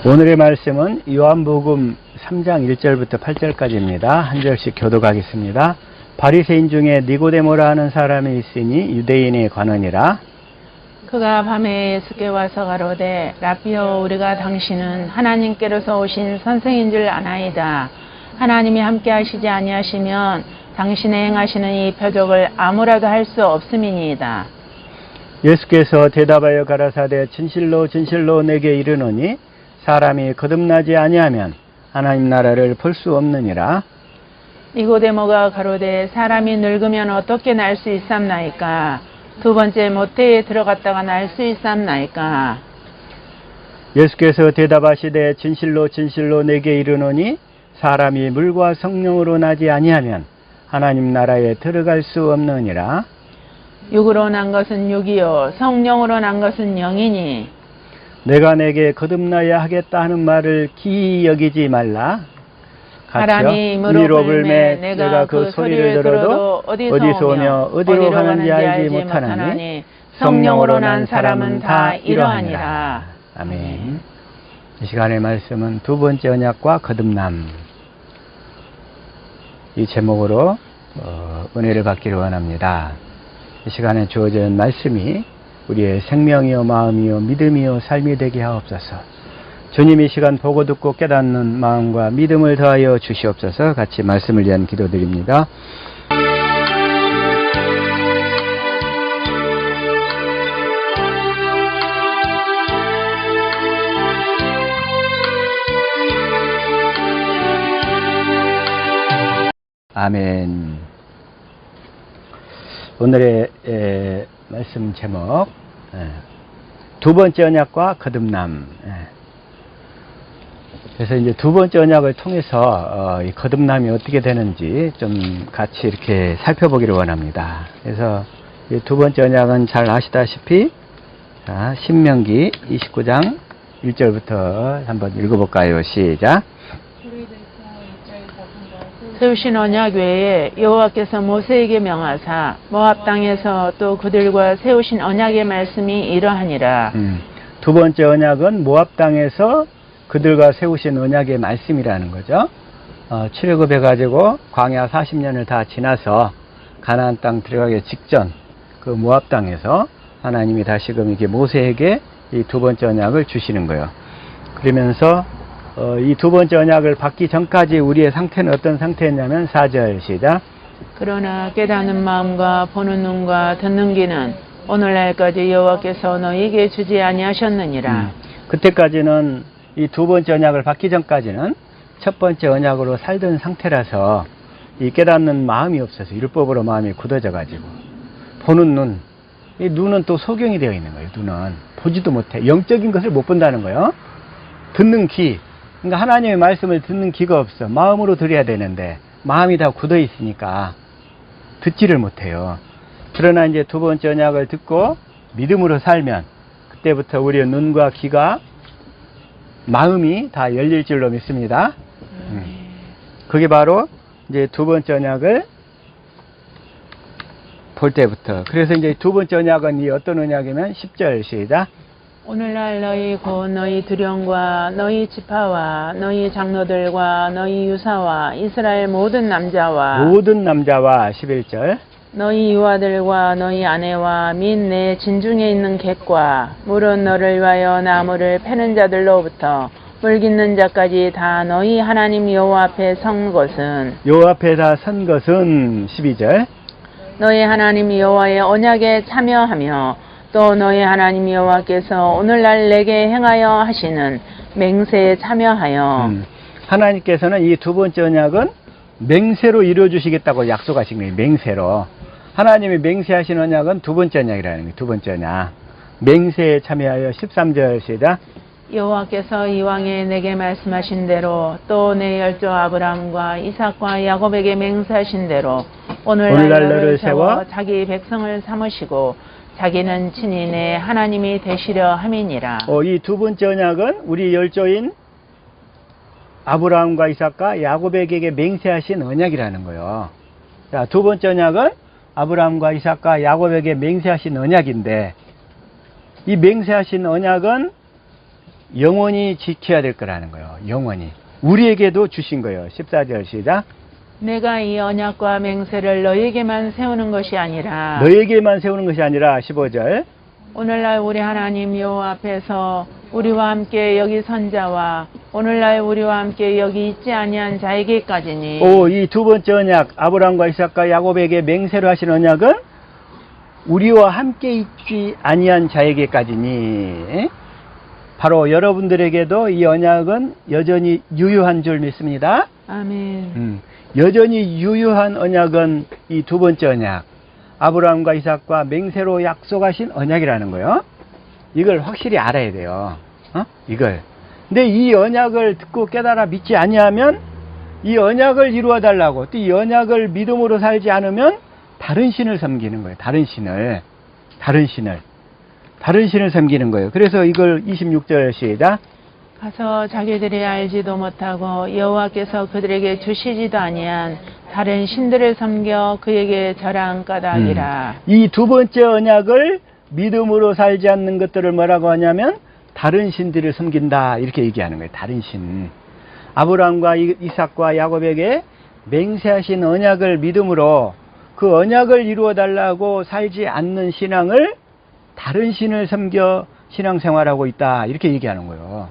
오늘의 말씀은 요한복음 3장 1절부터 8절까지입니다. 한 절씩 교독하겠습니다. 바리새인 중에 니고데모라 하는 사람이 있으니 유대인의 관원이라. 그가 밤에 예수께 와서 가로되 라삐여, 우리가 당신은 하나님께로서 오신 선생인 줄 아나이다. 하나님이 함께 하시지 아니하시면 당신의 행하시는 이 표적을 아무라도 할 수 없음이니이다. 예수께서 대답하여 가라사대 진실로 진실로 내게 이르노니 사람이 거듭나지 아니하면 하나님 나라를 볼 수 없느니라. 니고데모가 가로되 사람이 늙으면 어떻게 날 수 있삼나이까? 두 번째 모태에 들어갔다가 날 수 있삼나이까? 예수께서 대답하시되 진실로 진실로 내게 이르노니 사람이 물과 성령으로 나지 아니하면 하나님 나라에 들어갈 수 없느니라. 육으로 난 것은 육이요 성령으로 난 것은 영이니 내가 내게 거듭나야 하겠다 하는 말을 기이 여기지 말라. 바람이 이무로 불매 내가 그 소리를 들어도 어디서 오며 어디로 가는지 알지 못하나니 성령으로 난 사람은 다 이러하니라. 아멘. 이 시간의 말씀은 두 번째 언약과 거듭남, 이 제목으로 은혜를 받기를 원합니다. 이 시간에 주어진 말씀이 우리의 생명이요 마음이요 믿음이요 삶이 되게 하옵소서. 주님 이 시간 보고 듣고 깨닫는 마음과 믿음을 더하여 주시옵소서. 같이 말씀을 위한 기도드립니다. 아멘. 오늘의 말씀 제목, 두 번째 언약과 거듭남. 그래서 이제 두 번째 언약을 통해서 이 거듭남이 어떻게 되는지 좀 같이 이렇게 살펴보기를 원합니다. 그래서 이 두 번째 언약은 잘 아시다시피 신명기 29장 1절부터 한번 읽어볼까요? 시작. 세우신 언약 외에 여호와께서 모세에게 명하사 모압 땅에서 또 그들과 세우신 언약의 말씀이 이러하니라. 두 번째 언약은 모압 땅에서 그들과 세우신 언약의 말씀이라는 거죠. 출애굽해가지고 광야 40년을 다 지나서 가나안 땅 들어가기 직전 그 모압 땅에서 하나님이 다시금 이게 모세에게 이 두 번째 언약을 주시는 거예요. 그러면서 이 두 번째 언약을 받기 전까지 우리의 상태는 어떤 상태였냐면 4절 시작. 그러나 깨닫는 마음과 보는 눈과 듣는 귀는 오늘날까지 여호와께서 너희에게 주지 아니하셨느니라. 그때까지는 이 두 번째 언약을 받기 전까지는 첫 번째 언약으로 살던 상태라서 이 깨닫는 마음이 없어서 율법으로 마음이 굳어져 가지고 보는 눈, 이 눈은 또 소경이 되어 있는 거예요. 눈은 보지도 못해, 영적인 것을 못 본다는 거예요. 듣는 귀, 그러니까 하나님의 말씀을 듣는 귀가 없어. 마음으로 들어야 되는데 마음이 다 굳어 있으니까 듣지를 못해요. 그러나 이제 두 번째 언약을 듣고 믿음으로 살면 그때부터 우리의 눈과 귀가 마음이 다 열릴 줄로 믿습니다. 그게 바로 이제 두 번째 언약을 볼 때부터. 그래서 이제 두 번째 언약은 이 어떤 언약이면 10절 시작. 오늘날 너희 곧 너희 두령과 너희 지파와 너희 장로들과 너희 유사와 이스라엘 모든 남자와 11절 너희 유아들과 너희 아내와 및 내 진중에 있는 객과 물은 너를 위하여 나무를 패는 자들로부터 물 깃는 자까지 다 너희 하나님 여호와 앞에 선 것은 여호와 앞에 다 선 것은 12절 너희 하나님 여호와의 언약에 참여하며 또 너희 하나님 여호와께서 오늘날 내게 행하여 하시는 맹세에 참여하여 하나님께서는 이 두 번째 언약은 맹세로 이루어주시겠다고 약속하신 거예요. 맹세로. 하나님이 맹세하신 언약은 두 번째 언약이라는 거예요. 두 번째 언약. 맹세에 참여하여 13절 시작. 여호와께서 이왕에 내게 말씀하신 대로 또 내 열조 아브라함과 이삭과 야곱에게 맹세하신 대로 오늘날 너를 세워 자기 백성을 삼으시고 자기는 친히 내 하나님이 되시려 함이니라. 이 두 번째 언약은 우리 열조인 아브라함과 이삭과 야곱에게 맹세하신 언약이라는 거예요. 자, 두 번째 언약은 아브라함과 이삭과 야곱에게 맹세하신 언약인데 이 맹세하신 언약은 영원히 지켜야 될 거라는 거예요. 영원히. 우리에게도 주신 거예요. 14절 시작. 내가 이 언약과 맹세를 너에게만 세우는 것이 아니라 너에게만 세우는 것이 아니라 15절. 오늘날 우리 하나님 여호와 앞에서 우리와 함께 여기 선 자와 오늘날 우리와 함께 여기 있지 아니한 자에게까지니. 이 두 번째 언약, 아브라함과 이삭과 야곱에게 맹세로 하신 언약은 우리와 함께 있지 아니한 자에게까지니. 바로 여러분들에게도 이 언약은 여전히 유효한 줄 믿습니다. 아멘. 여전히 유효한 언약은 이 두 번째 언약, 아브라함과 이삭과 맹세로 약속하신 언약이라는 거예요. 이걸 확실히 알아야 돼요. 이걸. 근데 이 언약을 듣고 깨달아 믿지 아니하면 이 언약을 이루어 달라고, 또 이 언약을 믿음으로 살지 않으면 다른 신을 섬기는 거예요. 다른 신을 섬기는 거예요. 그래서 이걸 26절 시작. 가서 자기들이 알지도 못하고 여호와께서 그들에게 주시지도 아니한 다른 신들을 섬겨 그에게 절한 까닭이라. 이 두 번째 언약을 믿음으로 살지 않는 것들을 뭐라고 하냐면 다른 신들을 섬긴다, 이렇게 얘기하는 거예요. 다른 신. 아브라함과 이삭과 야곱에게 맹세하신 언약을 믿음으로 그 언약을 이루어 달라고 살지 않는 신앙을 다른 신을 섬겨 신앙생활하고 있다, 이렇게 얘기하는 거예요.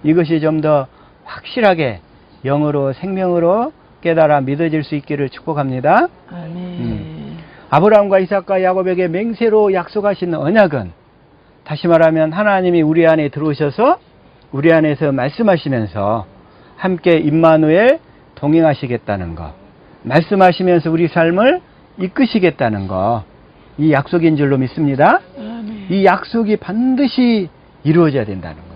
이것이 좀 더 확실하게 영으로 생명으로 깨달아 믿어질 수 있기를 축복합니다. 아멘. 아브라함과 이삭과 야곱에게 맹세로 약속하신 언약은, 다시 말하면 하나님이 우리 안에 들어오셔서 우리 안에서 말씀하시면서 함께 임마누엘 동행하시겠다는 것, 말씀하시면서 우리 삶을 이끄시겠다는 것, 이 약속인 줄로 믿습니다. 아멘. 이 약속이 반드시 이루어져야 된다는 거예요.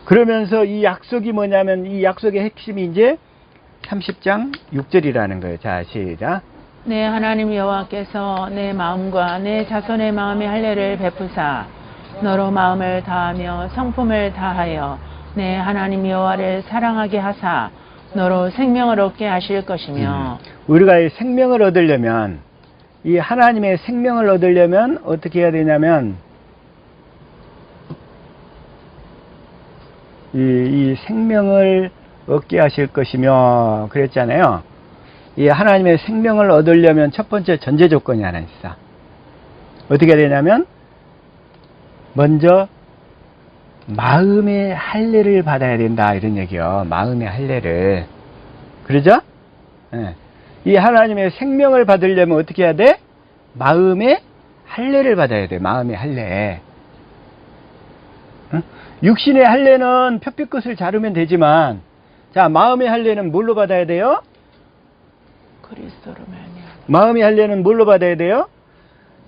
그러면서 이 약속이 뭐냐면, 이 약속의 핵심이 이제 30장 6절이라는 거예요. 자, 시작. 내 하나님 여호와께서 내 마음과 내 자손의 마음의 할례를 베푸사 너로 마음을 다하며 성품을 다하여 내 하나님 여호와를 사랑하게 하사 너로 생명을 얻게 하실 것이며. 우리가 이 생명을 얻으려면, 이 하나님의 생명을 얻으려면 어떻게 해야 되냐면, 이 생명을 얻게 하실 것이며 그랬잖아요. 이 하나님의 생명을 얻으려면 첫 번째 전제 조건이 하나 있어. 어떻게 해야 되냐면, 먼저 마음의 할례를 받아야 된다, 이런 얘기요. 마음의 할례를. 그러죠? 네. 이 하나님의 생명을 받으려면 어떻게 해야 돼? 마음의 할례를 받아야 돼. 마음의 할례. 응? 육신의 할례는 펴빛끝을 자르면 되지만, 자, 마음의 할례는 뭘로 받아야 돼요? 그리스도로 말미암아. 마음의 할례는 뭘로 받아야 돼요?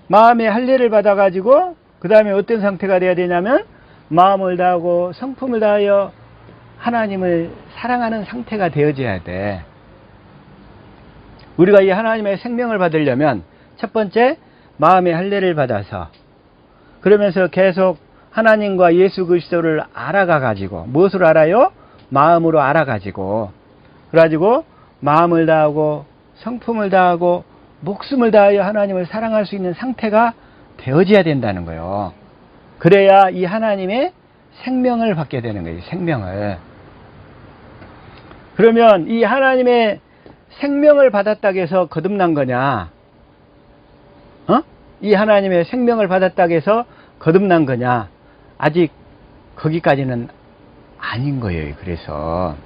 마음의 할례를 받아가지고 그 다음에 어떤 상태가 돼야 되냐면, 마음을 다하고 성품을 다하여 하나님을 사랑하는 상태가 되어져야 돼. 우리가 이 하나님의 생명을 받으려면 첫 번째 마음의 할례를 받아서, 그러면서 계속 하나님과 예수 그리스도를 알아가가지고, 무엇을 알아요? 마음으로 알아가지고, 그래가지고 마음을 다하고 성품을 다하고 목숨을 다하여 하나님을 사랑할 수 있는 상태가 되어져야 된다는 거예요. 그래야 이 하나님의 생명을 받게 되는 거예요. 생명을. 그러면 이 하나님의 생명을 받았다고 해서 거듭난 거냐? 이 하나님의 생명을 받았다고 해서 거듭난 거냐? 아직 거기까지는 아닌 거예요. 그래서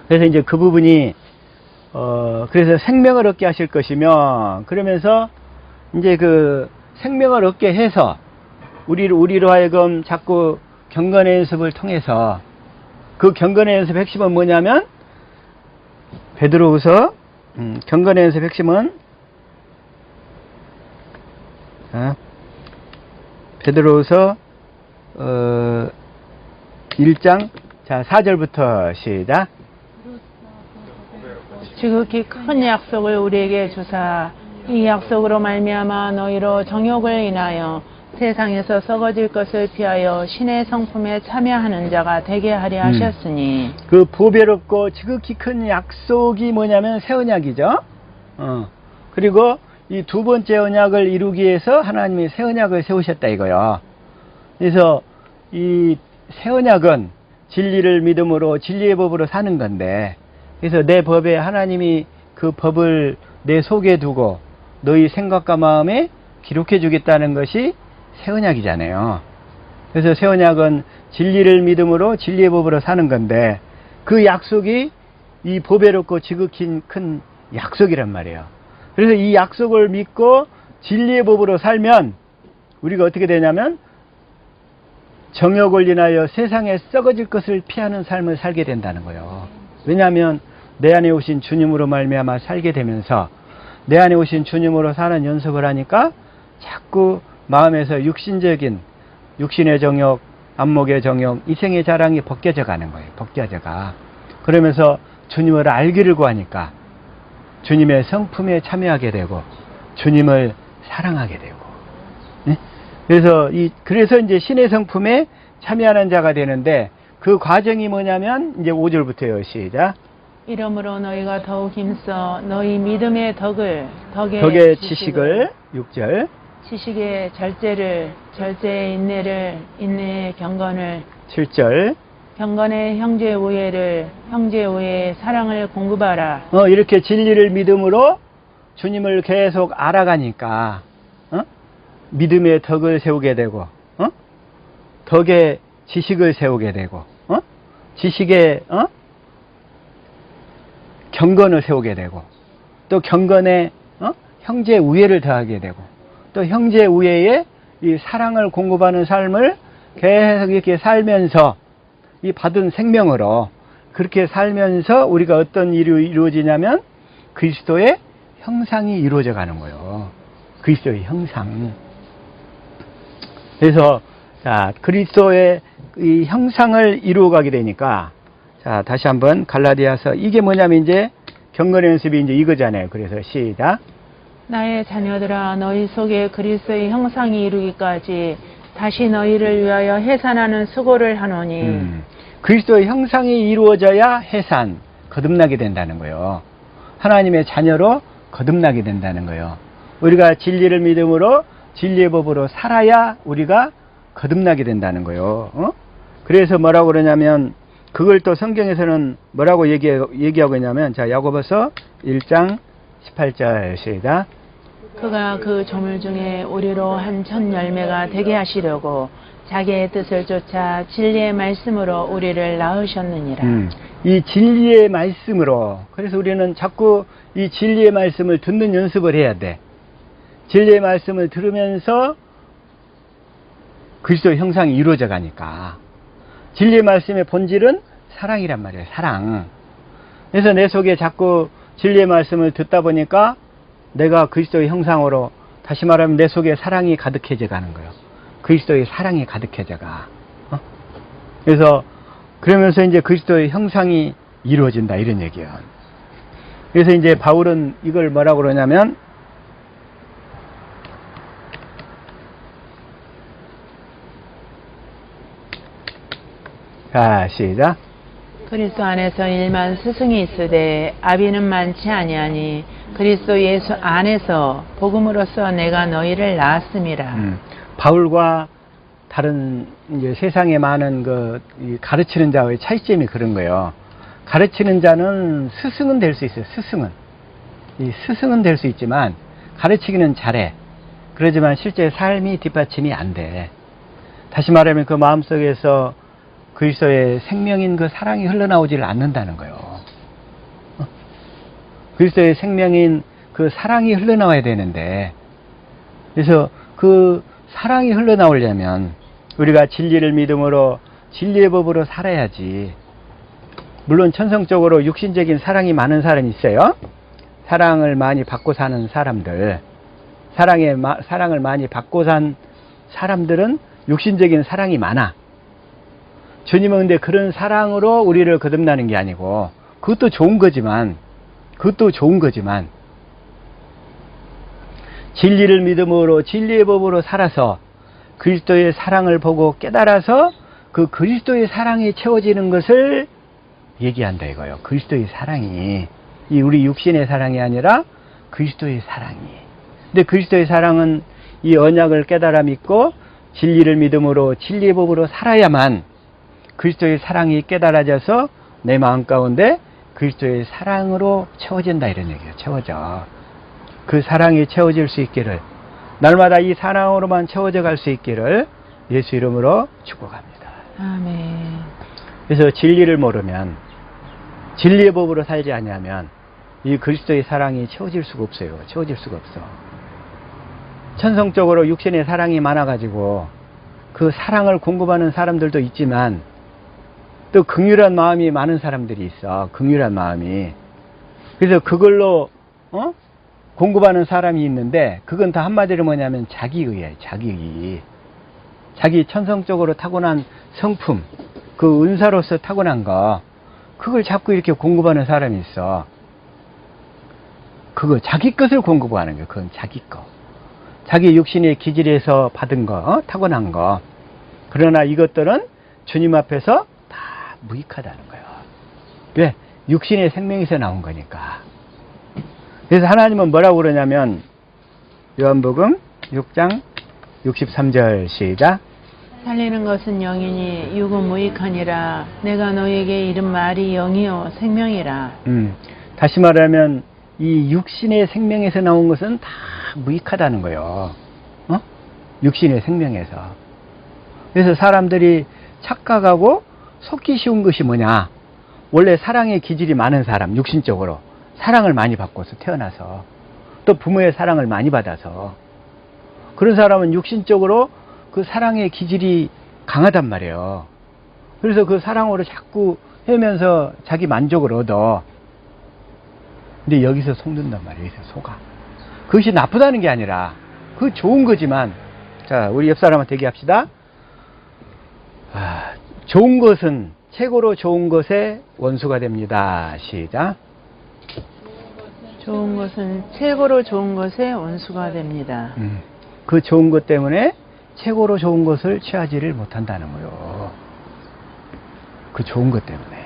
이제 그 부분이 그래서 생명을 얻게 하실 것이며, 그러면서 이제 그 생명을 얻게 해서 우리로 하여금 자꾸 경건의 연습을 통해서, 그 경건의 연습 핵심은 뭐냐면, 베드로후서 경건의 연습 핵심은 베드로후서 1장 자 4절부터 시작. 지극히 큰 약속을 우리에게 주사 이 약속으로 말미암아 너희로 정욕을 인하여 세상에서 썩어질 것을 피하여 신의 성품에 참여하는 자가 되게 하려 하셨으니. 그 보배롭고 지극히 큰 약속이 뭐냐면 새 언약이죠. 그리고 이 두 번째 언약을 이루기 위해서 하나님이 새 언약을 세우셨다 이거요. 그래서 이 새 언약은 진리를 믿음으로 진리의 법으로 사는 건데, 그래서 내 법에 하나님이 그 법을 내 속에 두고 너희 생각과 마음에 기록해 주겠다는 것이 새 언약이잖아요. 그래서 새 언약은 진리를 믿음으로 진리의 법으로 사는 건데, 그 약속이 이 보배롭고 지극히 큰 약속이란 말이에요. 그래서 이 약속을 믿고 진리의 법으로 살면 우리가 어떻게 되냐면 정욕을 인하여 세상에 썩어질 것을 피하는 삶을 살게 된다는 거예요. 왜냐하면 내 안에 오신 주님으로 말미암아 살게 되면서 내 안에 오신 주님으로 사는 연습을 하니까 자꾸 마음에서 육신적인 육신의 정욕, 안목의 정욕, 이생의 자랑이 벗겨져 가는 거예요. 벗겨져 가. 그러면서 주님을 알기를 구하니까 주님의 성품에 참여하게 되고 주님을 사랑하게 되고. 네? 그래서 이제 신의 성품에 참여하는 자가 되는데, 그 과정이 뭐냐면 이제 5절부터요. 시작. 이러므로 너희가 더욱 힘써 너희 믿음의 덕의 지식을 6절. 지식의 절제를, 절제의 인내를, 인내의 경건을, 7절. 경건의 형제 우애를, 형제 우애의 사랑을 공급하라. 이렇게 진리를 믿음으로 주님을 계속 알아가니까 믿음의 덕을 세우게 되고, 덕의 지식을 세우게 되고, 지식의 경건을 세우게 되고, 또 경건에 형제 우애를 더하게 되고, 또 형제 우애에 이 사랑을 공급하는 삶을 계속 이렇게 살면서 이 받은 생명으로 그렇게 살면서 우리가 어떤 일이 이루어지냐면 그리스도의 형상이 이루어져 가는 거예요. 그리스도의 형상. 그래서 자, 그리스도의 이 형상을 이루어가게 되니까, 자, 다시 한번 갈라디아서, 이게 뭐냐면 이제 경건의 연습이 이제 이거잖아요. 그래서 시작. 나의 자녀들아, 너희 속에 그리스도의 형상이 이루기까지 다시 너희를 위하여 해산하는 수고를 하노니. 그리스도의 형상이 이루어져야 해산, 거듭나게 된다는 거예요. 하나님의 자녀로 거듭나게 된다는 거예요. 우리가 진리를 믿음으로 진리의 법으로 살아야 우리가 거듭나게 된다는 거예요. 그래서 뭐라고 그러냐면, 그걸 또 성경에서는 뭐라고 얘기하고 있냐면, 자, 야고보서 1장 18절 시작. 그가 그 조물 중에 우리로 한 첫 열매가 되게 하시려고 자기의 뜻을 쫓아 진리의 말씀으로 우리를 낳으셨느니라. 이 진리의 말씀으로, 그래서 우리는 자꾸 이 진리의 말씀을 듣는 연습을 해야 돼. 진리의 말씀을 들으면서 그리스도의 형상이 이루어져 가니까. 진리의 말씀의 본질은 사랑이란 말이에요. 사랑. 그래서 내 속에 자꾸 진리의 말씀을 듣다 보니까 내가 그리스도의 형상으로, 다시 말하면 내 속에 사랑이 가득해져 가는 거예요. 그리스도의 사랑이 가득해져 가. 그래서 그러면서 이제 그리스도의 형상이 이루어진다, 이런 얘기예요. 그래서 이제 바울은 이걸 뭐라고 그러냐면, 자, 시작. 그리스도 안에서 일만 스승이 있으되 아비는 많지 아니하니 그리스도 예수 안에서 복음으로써 내가 너희를 낳았음이라. 바울과 다른 이제 세상에 많은 가르치는 자의 차이점이 그런 거예요. 가르치는 자는 스승은 될 수 있어요. 스승은 될 수 있지만 가르치기는 잘해. 그러지만 실제 삶이 뒷받침이 안 돼. 다시 말하면 그 마음속에서 그리스도의 생명인 그 사랑이 흘러나오지를 않는다는 거예요. 그리스도의 생명인 그 사랑이 흘러나와야 되는데, 그래서 그 사랑이 흘러나오려면 우리가 진리를 믿음으로 진리의 법으로 살아야지. 물론 천성적으로 육신적인 사랑이 많은 사람이 있어요. 사랑을 많이 받고 사는 사람들, 사랑을 많이 받고 산 사람들은 육신적인 사랑이 많아. 주님은 근데 그런 사랑으로 우리를 거듭나는 게 아니고, 그것도 좋은 거지만 진리를 믿음으로 진리의 법으로 살아서 그리스도의 사랑을 보고 깨달아서 그 그리스도의 사랑이 채워지는 것을 얘기한다 이거예요. 그리스도의 사랑이, 이 우리 육신의 사랑이 아니라 그리스도의 사랑이. 근데 그리스도의 사랑은 이 언약을 깨달아 믿고 진리를 믿음으로 진리의 법으로 살아야만 그리스도의 사랑이 깨달아져서 내 마음 가운데 그리스도의 사랑으로 채워진다 이런 얘기예요. 채워져. 그 사랑이 채워질 수 있기를, 날마다 이 사랑으로만 채워져 갈 수 있기를 예수 이름으로 축복합니다. 아멘. 그래서 진리를 모르면, 진리의 법으로 살지 않으면 이 그리스도의 사랑이 채워질 수가 없어요. 채워질 수가 없어. 천성적으로 육신의 사랑이 많아가지고 그 사랑을 공급하는 사람들도 있지만 또 긍휼한 마음이 많은 사람들이 있어. 긍휼한 마음이. 그래서 그걸로 공급하는 사람이 있는데, 그건 다 한마디로 뭐냐면 자기의예요. 자기의. 자기 천성적으로 타고난 성품, 그 은사로서 타고난 거, 그걸 자꾸 이렇게 공급하는 사람이 있어. 그거 자기 것을 공급하는 거예요. 그건 자기 거. 자기 육신의 기질에서 받은 거, 타고난 거. 그러나 이것들은 주님 앞에서 다 무익하다는 거예요. 왜? 육신의 생명에서 나온 거니까. 그래서 하나님은 뭐라고 그러냐면, 요한복음 6장 63절 시작. 살리는 것은 영이니 육은 무익하니라. 내가 너에게 이른 말이 영이요 생명이라. 다시 말하면 이 육신의 생명에서 나온 것은 다 무익하다는 거예요. 육신의 생명에서. 그래서 사람들이 착각하고 속기 쉬운 것이 뭐냐? 원래 사랑의 기질이 많은 사람, 육신적으로 사랑을 많이 받고서 태어나서, 또 부모의 사랑을 많이 받아서, 그런 사람은 육신적으로 그 사랑의 기질이 강하단 말이에요. 그래서 그 사랑으로 자꾸 헤매면서 자기 만족을 얻어. 근데 여기서 속는단 말이에요. 여기서 속아. 그것이 나쁘다는 게 아니라 그 좋은 거지만, 자, 우리 옆 사람한테 얘기합시다. 좋은 것은 최고로 좋은 것의 원수가 됩니다. 시작. 좋은 것은 최고로 좋은 것의 원수가 됩니다. 그 좋은 것 때문에 최고로 좋은 것을 취하지를 못한다는 거예요. 그 좋은 것 때문에.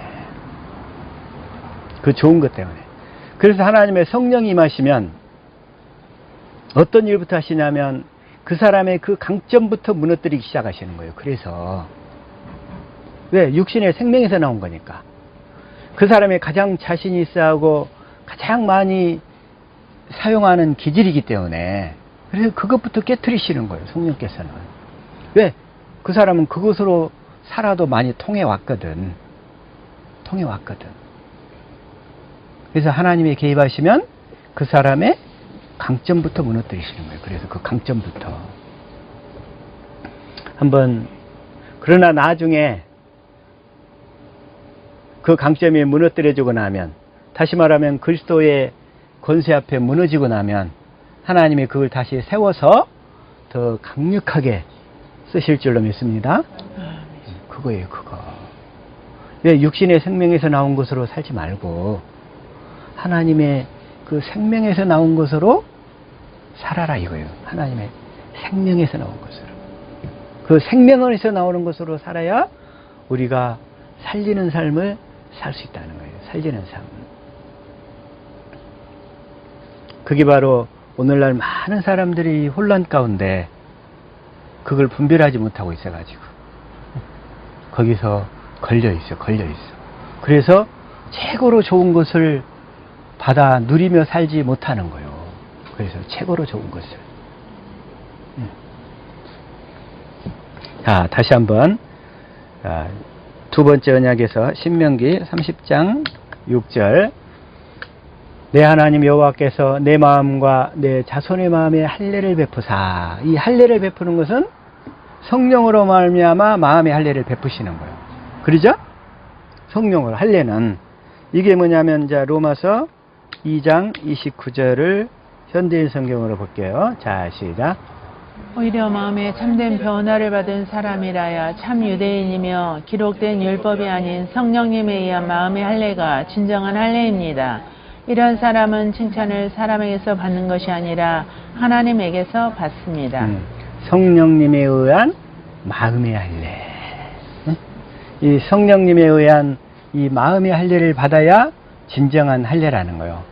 그 좋은 것 때문에. 그래서 하나님의 성령이 임하시면 어떤 일부터 하시냐면 그 사람의 그 강점부터 무너뜨리기 시작하시는 거예요. 그래서 왜? 육신의 생명에서 나온 거니까. 그 사람의 가장 자신 있어하고 가장 많이 사용하는 기질이기 때문에, 그래서 그것부터 깨트리시는 거예요. 성령께서는. 왜? 그 사람은 그것으로 살아도 많이 통해왔거든. 통해왔거든. 그래서 하나님이 개입하시면 그 사람의 강점부터 무너뜨리시는 거예요. 그래서 그 강점부터. 한번, 그러나 나중에 그 강점이 무너뜨려지고 나면, 다시 말하면 그리스도의 권세 앞에 무너지고 나면 하나님이 그걸 다시 세워서 더 강력하게 쓰실 줄로 믿습니다. 그거예요, 그거. 왜? 육신의 생명에서 나온 것으로 살지 말고 하나님의 그 생명에서 나온 것으로 살아라 이거예요. 하나님의 생명에서 나온 것으로. 그 생명에서 나오는 것으로 살아야 우리가 살리는 삶을 살 수 있다는 거예요. 살리는 삶. 그게 바로 오늘날 많은 사람들이 혼란 가운데 그걸 분별하지 못하고 있어가지고 거기서 걸려있어. 그래서 최고로 좋은 것을 받아 누리며 살지 못하는 거예요. 그래서 최고로 좋은 것을. 자, 다시 한번 두 번째 언약에서 신명기 30장 6절. 내 하나님 여호와께서 내 마음과 내 자손의 마음에 할례를 베푸사. 이 할례를 베푸는 것은 성령으로 말미암아 마음의 할례를 베푸시는 거예요. 그러죠? 성령으로. 할례는 이게 뭐냐면, 자, 로마서 2장 29절을 현대인 성경으로 볼게요. 자, 시작. 오히려 마음에 참된 변화를 받은 사람이라야 참 유대인이며 기록된 율법이 아닌 성령님에 의한 마음의 할례가 진정한 할례입니다. 이런 사람은 칭찬을 사람에게서 받는 것이 아니라 하나님에게서 받습니다. 성령님에 의한 마음의 할례. 이 성령님에 의한 이 마음의 할례를 받아야 진정한 할례라는 거예요.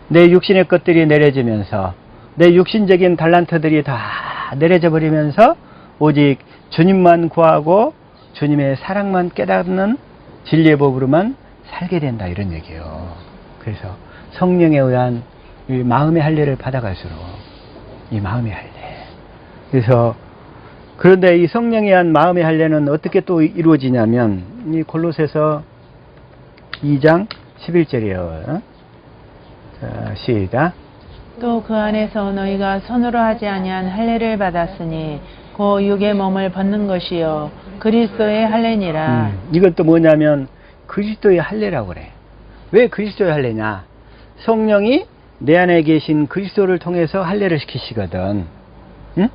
내 육신의 것들이 내려지면서 내 육신적인 달란트들이 다 내려져 버리면서 오직 주님만 구하고 주님의 사랑만 깨닫는 진리의 법으로만 살게 된다, 이런 얘기예요. 그래서 성령에 의한 이 마음의 할례를 받아갈수록 이 마음의 할례. 그래서 그런데 이 성령에 의한 마음의 할례는 어떻게 또 이루어지냐면 이 골로새서 2장 11절이에요. 자, 시작. 또 그 안에서 너희가 손으로 하지 아니한 할례를 받았으니 그 육의 몸을 벗는 것이요 그리스도의 할례니라. 이것도 뭐냐면 그리스도의 할례라고 그래. 왜 그리스도의 할례냐? 성령이 내 안에 계신 그리스도를 통해서 할례를 시키시거든. 응?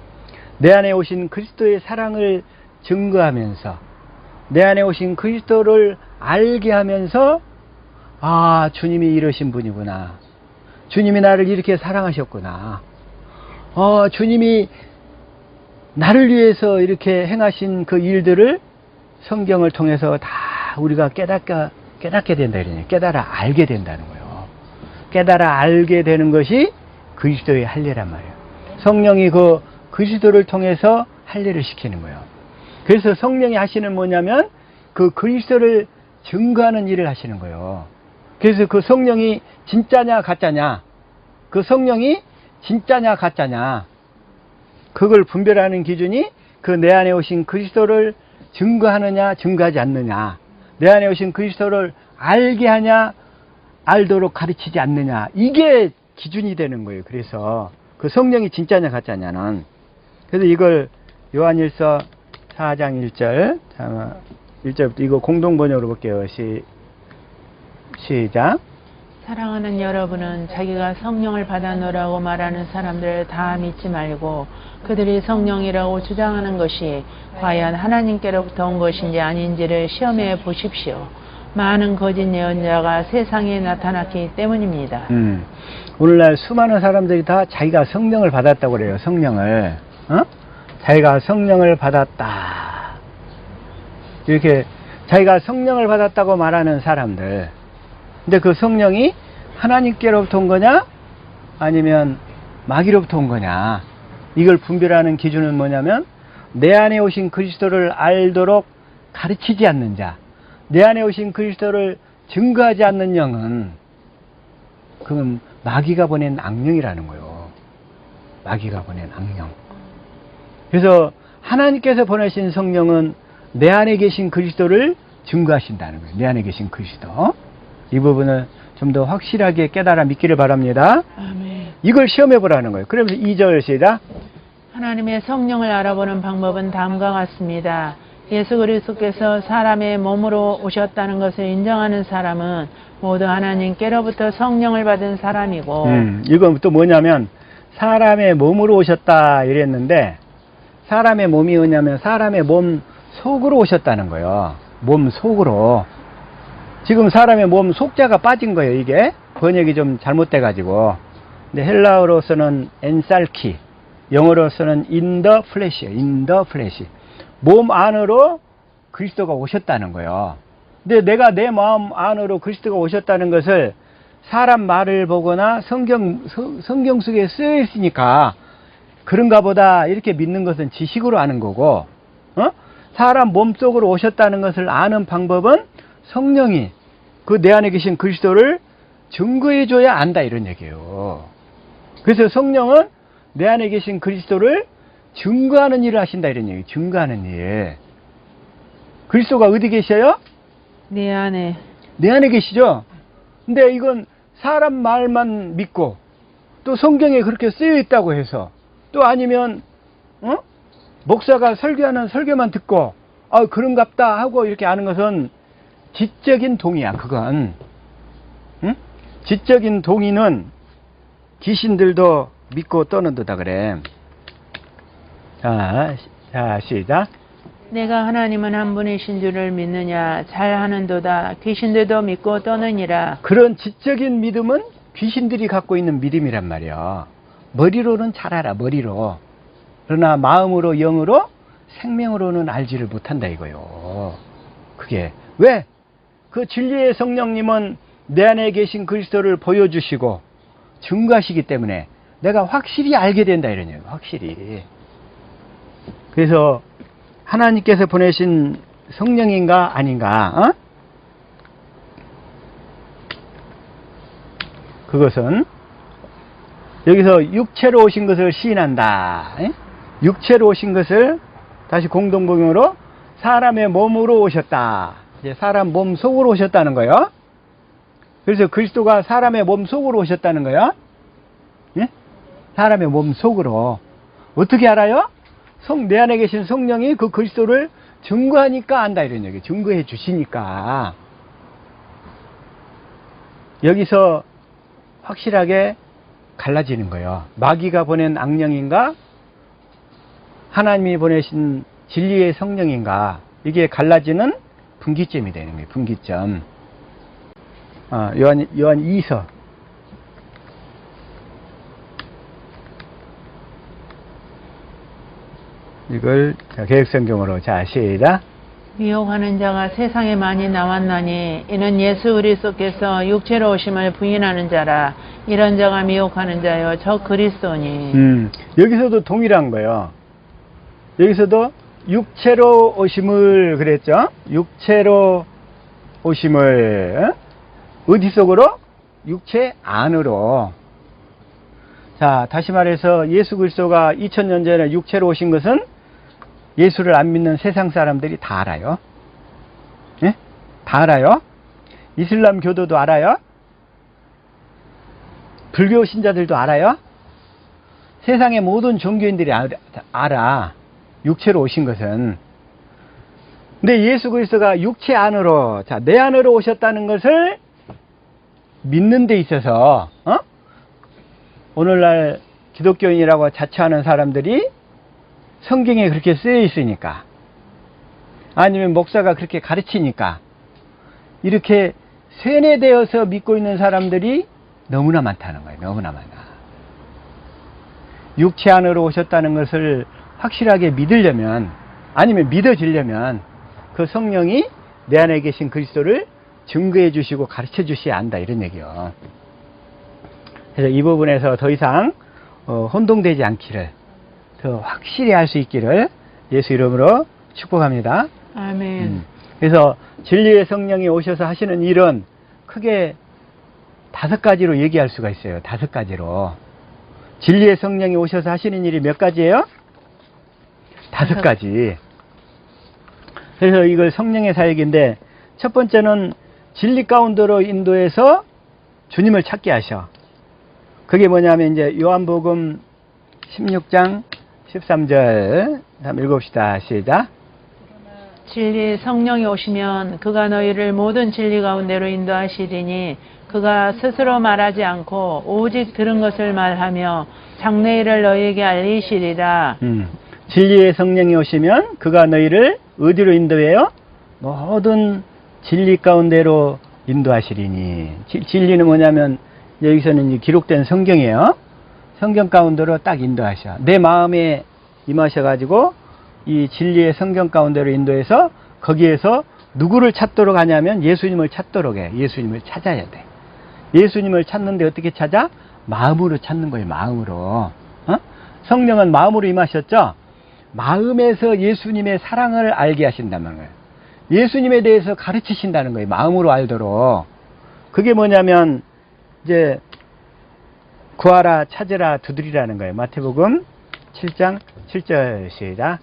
내 안에 오신 그리스도의 사랑을 증거하면서 내 안에 오신 그리스도를 알게 하면서 아, 주님이 이러신 분이구나. 주님이 나를 이렇게 사랑하셨구나. 주님이 나를 위해서 이렇게 행하신 그 일들을 성경을 통해서 다 우리가 깨닫게 된다, 이러니 깨달아 알게 된다는 거예요. 깨달아 알게 되는 것이 그리스도의 할례란 말이에요. 성령이 그 그리스도를 통해서 할례를 시키는 거예요. 그래서 성령이 하시는 뭐냐면 그 그리스도를 증거하는 일을 하시는 거예요. 그래서 그 성령이 진짜냐 가짜냐, 그 성령이 진짜냐 가짜냐, 그걸 분별하는 기준이 그 내 안에 오신 그리스도를 증거하느냐 증거하지 않느냐, 내 안에 오신 그리스도를 알게 하냐 알도록 가르치지 않느냐, 이게 기준이 되는 거예요. 그래서 그 성령이 진짜냐 가짜냐는. 그래서 이걸 요한일서 4장 1절 1절부터 이거 공동번역으로 볼게요. 시작. 사랑하는 여러분은 자기가 성령을 받아노라고 말하는 사람들 다 믿지 말고 그들이 성령이라고 주장하는 것이 과연 하나님께로부터 온 것인지 아닌지를 시험해 보십시오. 많은 거짓 예언자가 세상에 나타났기 때문입니다. 오늘날 수많은 사람들이 다 자기가 성령을 받았다고 그래요. 성령을. 자기가 성령을 받았다. 이렇게 자기가 성령을 받았다고 말하는 사람들. 근데 그 성령이 하나님께로부터 온 거냐 아니면 마귀로부터 온 거냐, 이걸 분별하는 기준은 뭐냐면 내 안에 오신 그리스도를 알도록 가르치지 않는 자, 내 안에 오신 그리스도를 증거하지 않는 영은 그건 마귀가 보낸 악령이라는 거예요. 마귀가 보낸 악령. 그래서 하나님께서 보내신 성령은 내 안에 계신 그리스도를 증거하신다는 거예요. 내 안에 계신 그리스도. 이 부분을 좀 더 확실하게 깨달아 믿기를 바랍니다. 아멘. 이걸 시험해 보라는 거예요. 그러면서 2절 시작. 하나님의 성령을 알아보는 방법은 다음과 같습니다. 예수 그리스도께서 사람의 몸으로 오셨다는 것을 인정하는 사람은 모두 하나님께로부터 성령을 받은 사람이고, 이건 또 뭐냐면 사람의 몸으로 오셨다 이랬는데, 사람의 몸이 뭐냐면 사람의 몸 속으로 오셨다는 거예요. 몸 속으로. 지금 사람의 몸 속자가 빠진 거예요. 이게 번역이 좀 잘못돼 가지고. 근데 헬라어로서는 엔살키, 영어로서는 in the flesh예요. in the flesh. 몸 안으로 그리스도가 오셨다는 거예요. 근데 내가 내 마음 안으로 그리스도가 오셨다는 것을 사람 말을 보거나 성경 속에 쓰여 있으니까 그런가 보다 이렇게 믿는 것은 지식으로 아는 거고, 사람 몸 속으로 오셨다는 것을 아는 방법은 성령이 그 내 안에 계신 그리스도를 증거해 줘야 안다, 이런 얘기예요. 그래서 성령은 내 안에 계신 그리스도를 증거하는 일을 하신다, 이런 얘기예요. 증거하는 일. 그리스도가 어디 계셔요? 내 안에. 내 안에 계시죠? 근데 이건 사람 말만 믿고 또 성경에 그렇게 쓰여 있다고 해서, 또 아니면 목사가 설교하는 설교만 듣고 그런갑다 하고 이렇게 아는 것은 지적인 동의야. 그건 지적인 동의는 귀신들도 믿고 떠는다 그래. 자, 시작. 내가 하나님은 한 분이신 줄을 믿느냐 잘하는도다 귀신들도 믿고 떠느니라. 그런 지적인 믿음은 귀신들이 갖고 있는 믿음이란 말이야. 머리로는 잘 알아, 머리로. 그러나 마음으로, 영으로, 생명으로는 알지를 못한다 이거요. 그게 왜? 그 진리의 성령님은 내 안에 계신 그리스도를 보여주시고 증거하시기 때문에 내가 확실히 알게 된다, 이러네요. 확실히. 그래서 하나님께서 보내신 성령인가 아닌가? 어? 그것은 여기서 육체로 오신 것을 시인한다. 에? 육체로 오신 것을 다시 공동번역으로 사람의 몸으로 오셨다. 이제 사람 몸 속으로 오셨다는 거예요. 그래서 그리스도가 사람의 몸 속으로 오셨다는 거예요. 예? 사람의 몸 속으로. 어떻게 알아요? 내 안에 계신 성령이 그 그리스도를 증거하니까 안다, 이런 얘기. 증거해 주시니까. 여기서 확실하게 갈라지는 거예요. 마귀가 보낸 악령인가? 하나님이 보내신 진리의 성령인가? 이게 갈라지는 분기점이 되는 거예요. 분기점. 요한 2서. 이걸 개혁성경으로 자 시작. 미혹하는 자가 세상에 많이 나왔나니 이는 예수 그리스도께서 육체로 오심을 부인하는 자라. 이런 자가 미혹하는 자요 저 그리스도니. 여기서도 동일한 거예요. 여기서도 육체로 오심을 그랬죠. 육체로 오심을 어디 속으로? 육체 안으로. 자, 다시 말해서 예수 그리스도가 2000년 전에 육체로 오신 것은 예수를 안 믿는 세상 사람들이 다 알아요. 예? 다 알아요. 이슬람 교도도 알아요. 불교 신자들도 알아요. 세상의 모든 종교인들이 알아. 육체로 오신 것은. 근데 예수 그리스도가 육체 안으로, 자, 내 안으로 오셨다는 것을 믿는 데 있어서, 오늘날 기독교인이라고 자처하는 사람들이 성경에 그렇게 쓰여 있으니까, 아니면 목사가 그렇게 가르치니까, 이렇게 세뇌되어서 믿고 있는 사람들이 너무나 많다는 거예요. 너무나 많아. 육체 안으로 오셨다는 것을 확실하게 믿으려면, 아니면 믿어지려면 그 성령이 내 안에 계신 그리스도를 증거해 주시고 가르쳐 주셔야 한다, 이런 얘기요. 그래서 이 부분에서 더 이상 혼동되지 않기를, 더 확실히 할 수 있기를 예수 이름으로 축복합니다. 아멘. 그래서 진리의 성령이 오셔서 하시는 일은 크게 5가지로 얘기할 수가 있어요. 5가지로. 진리의 성령이 오셔서 하시는 일이 몇 가지예요? 5가지. 그래서 이걸 성령의 사역인데, 첫 번째는 진리 가운데로 인도해서 주님을 찾게 하셔. 그게 뭐냐면 이제 요한복음 16장 13절 한번 읽읍시다. 시작. 진리 성령이 오시면 그가 너희를 모든 진리 가운데로 인도하시리니 그가 스스로 말하지 않고 오직 들은 것을 말하며 장래일을 너희에게 알리시리라. 진리의 성령이 오시면 그가 너희를 어디로 인도해요? 모든 진리 가운데로 인도하시리니. 진리는 뭐냐면 여기서는 기록된 성경이에요. 성경 가운데로 딱 인도하셔. 내 마음에 임하셔가지고 이 진리의 성경 가운데로 인도해서 거기에서 누구를 찾도록 하냐면 예수님을 찾도록 해. 예수님을 찾아야 돼. 예수님을 찾는데 어떻게 찾아? 마음으로 찾는 거예요. 마음으로. 성령은 마음으로 임하셨죠? 마음에서 예수님의 사랑을 알게 하신다는 거예요. 예수님에 대해서 가르치신다는 거예요. 마음으로 알도록. 그게 뭐냐면 이제 구하라, 찾으라, 두드리라는 거예요. 마태복음 7장 7절 시작.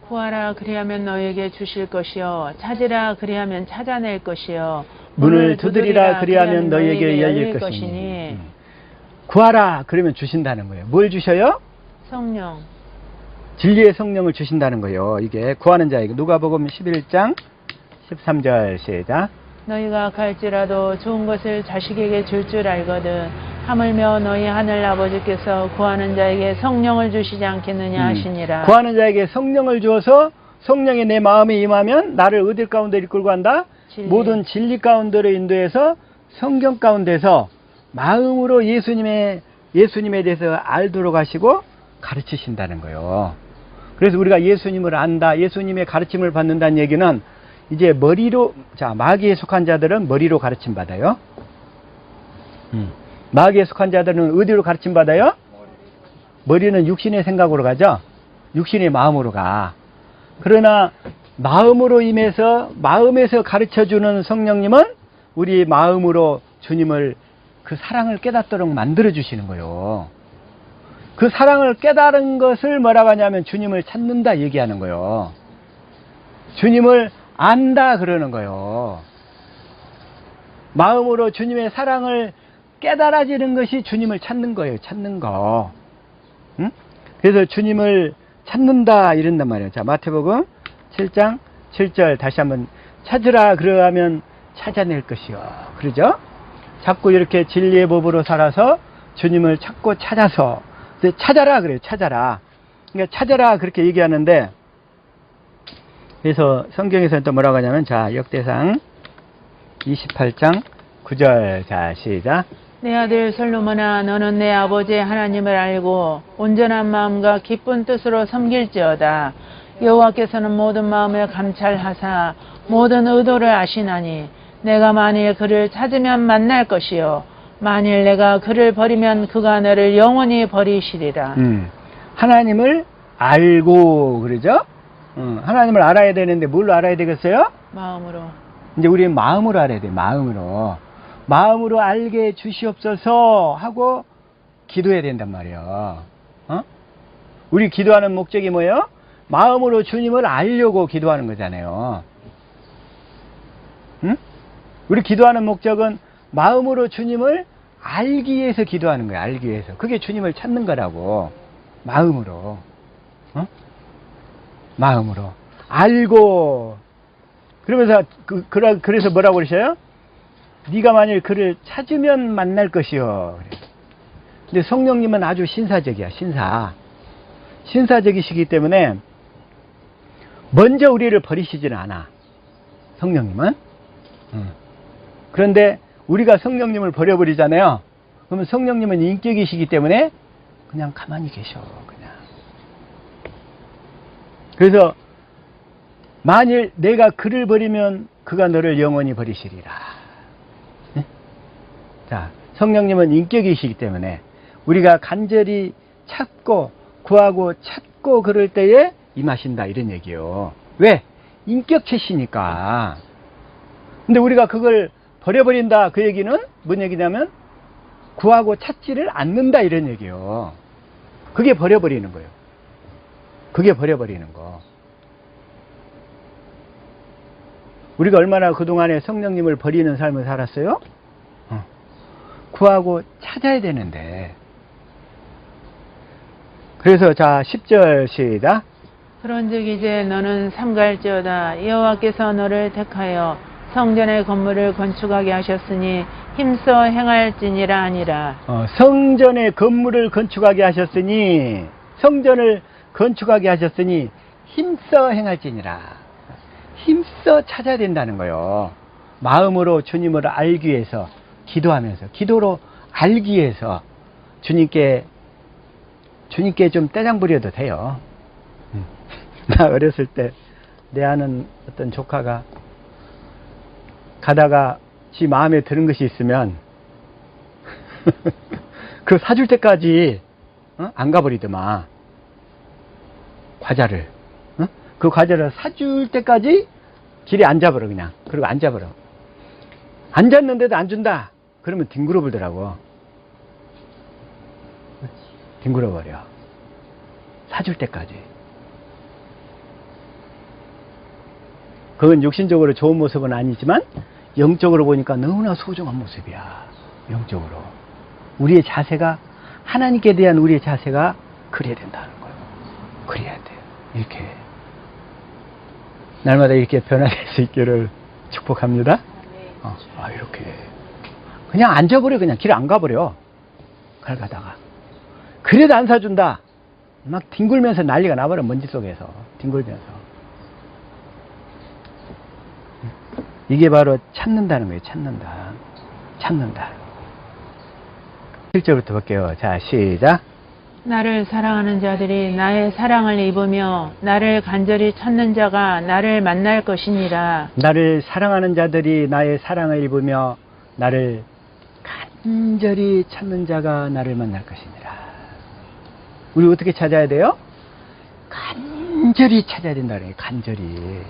구하라 그리하면 너희에게 주실 것이요 찾으라 그리하면 찾아낼 것이요 문을 두드리라 그리하면 너희에게 열릴 것이니. 구하라 그러면 주신다는 거예요. 뭘 주셔요? 성령. 진리의 성령을 주신다는 거예요. 이게 구하는 자에게. 누가복음 11장 13절 시작. 너희가 갈지라도 좋은 것을 자식에게 줄 줄 알거든 하물며 너희 하늘 아버지께서 구하는 자에게 성령을 주시지 않겠느냐 하시니라. 구하는 자에게 성령을 주어서 성령이 내 마음에 임하면 나를 어딜 가운데 이끌고 간다? 진리. 모든 진리 가운데로 인도해서 성경 가운데서 마음으로 예수님에 대해서 알도록 하시고 가르치신다는 거예요. 그래서 우리가 예수님을 안다, 예수님의 가르침을 받는다는 얘기는 이제 머리로, 자, 마귀에 속한 자들은 머리로 가르침 받아요. 마귀에 속한 자들은 어디로 가르침 받아요? 머리는 육신의 생각으로 가죠. 육신의 마음으로 가. 그러나 마음으로 임해서 마음에서 가르쳐주는 성령님은 우리 마음으로 주님을 그 사랑을 깨닫도록 만들어 주시는 거예요. 그 사랑을 깨달은 것을 뭐라고 하냐면 주님을 찾는다 얘기하는 거예요. 주님을 안다 그러는 거예요. 마음으로 주님의 사랑을 깨달아지는 것이 주님을 찾는 거예요. 찾는 거. 응? 그래서 주님을 찾는다 이런단 말이에요. 자, 마태복음 7장 7절 다시 한번 찾으라 그러하면 찾아낼 것이요. 그러죠? 자꾸 이렇게 진리의 법으로 살아서 주님을 찾고 찾아서 찾아라 그래요. 찾아라. 그러니까 찾아라 그렇게 얘기하는데 그래서 성경에서는 또 뭐라고 하냐면 자, 역대상 28장 9절 자, 시작. 내 아들 솔로몬아 너는 내 아버지 하나님을 알고 온전한 마음과 기쁜 뜻으로 섬길지어다. 여호와께서는 모든 마음을 감찰하사 모든 의도를 아시나니 내가 만일 그를 찾으면 만날 것이요 만일 내가 그를 버리면 그가 너를 영원히 버리시리라. 하나님을 알고 그러죠? 하나님을 알아야 되는데 뭘로 알아야 되겠어요? 마음으로. 이제 우리는 마음으로 알아야 돼요. 마음으로 알게 주시옵소서 하고 기도해야 된단 말이에요. 우리 기도하는 목적이 뭐예요? 마음으로 주님을 알려고 기도하는 거잖아요. 응? 우리 기도하는 목적은 마음으로 주님을 알기 위해서 기도하는 거예요. 알기 위해서. 그게 주님을 찾는 거라고. 마음으로. 마음으로. 알고. 그러면서 그래서 뭐라고 그러셔요? 네가 만일 그를 찾으면 만날 것이요. 근데 성령님은 아주 신사적이야. 신사적이시기 때문에 먼저 우리를 버리시지는 않아. 성령님은. 그런데 우리가 성령님을 버려버리잖아요. 그러면 성령님은 인격이시기 때문에 그냥 가만히 계셔. 그냥. 그래서 만일 내가 그를 버리면 그가 너를 영원히 버리시리라. 네? 자, 성령님은 인격이시기 때문에 우리가 간절히 찾고 구하고 찾고 그럴 때에 임하신다 이런 얘기예요. 왜? 인격체시니까. 근데 우리가 그걸 버려버린다 그 얘기는 뭔 얘기냐면 구하고 찾지를 않는다 이런 얘기예요. 그게 버려버리는 거예요. 그게 버려버리는 거. 우리가 얼마나 그동안에 성령님을 버리는 삶을 살았어요? 구하고 찾아야 되는데. 그래서 자 10절 시작. 그런즉 이제 너는 삼갈지어다. 여호와께서 너를 택하여 성전의 건물을 건축하게 하셨으니 힘써 행할지니라 아니라. 성전의 건물을 건축하게 하셨으니 성전을 건축하게 하셨으니 힘써 행할지니라. 힘써 찾아야 된다는 거예요. 마음으로 주님을 알기 위해서 기도하면서 기도로 알기 위해서 주님께 좀 떼장 부려도 돼요. 나 어렸을 때 내 아는 어떤 조카가 가다가 지 마음에 드는 것이 있으면 그 사줄 때까지 안 가버리더만. 과자를 그 과자를 사줄 때까지 길에 앉아버려. 그냥 그리고 앉아버려. 앉았는데도 안 준다 그러면 뒹굴어 불더라고. 뒹굴어 버려. 사줄 때까지. 그건 육신적으로 좋은 모습은 아니지만 영적으로 보니까 너무나 소중한 모습이야. 영적으로 우리의 자세가 하나님께 대한 우리의 자세가 그래야 된다는 거예요. 그래야 돼요. 이렇게 날마다 이렇게 변화될 수 있기를 축복합니다. 이렇게 그냥 앉아버려. 그냥 길 안 가버려. 갈 가다가 그래도 안 사준다 막 뒹굴면서 난리가 나버려. 먼지 속에서 뒹굴면서. 이게 바로 찾는다는 거예요. 찾는다. 1절부터 볼게요. 자, 시작. 나를 사랑하는 자들이 나의 사랑을 입으며 나를 간절히 찾는 자가 나를 만날 것이니라. 나를 사랑하는 자들이 나의 사랑을 입으며 나를 간절히 찾는 자가 나를 만날 것이니라. 우리 어떻게 찾아야 돼요? 간절히 찾아야 된다는 거예요. 간절히.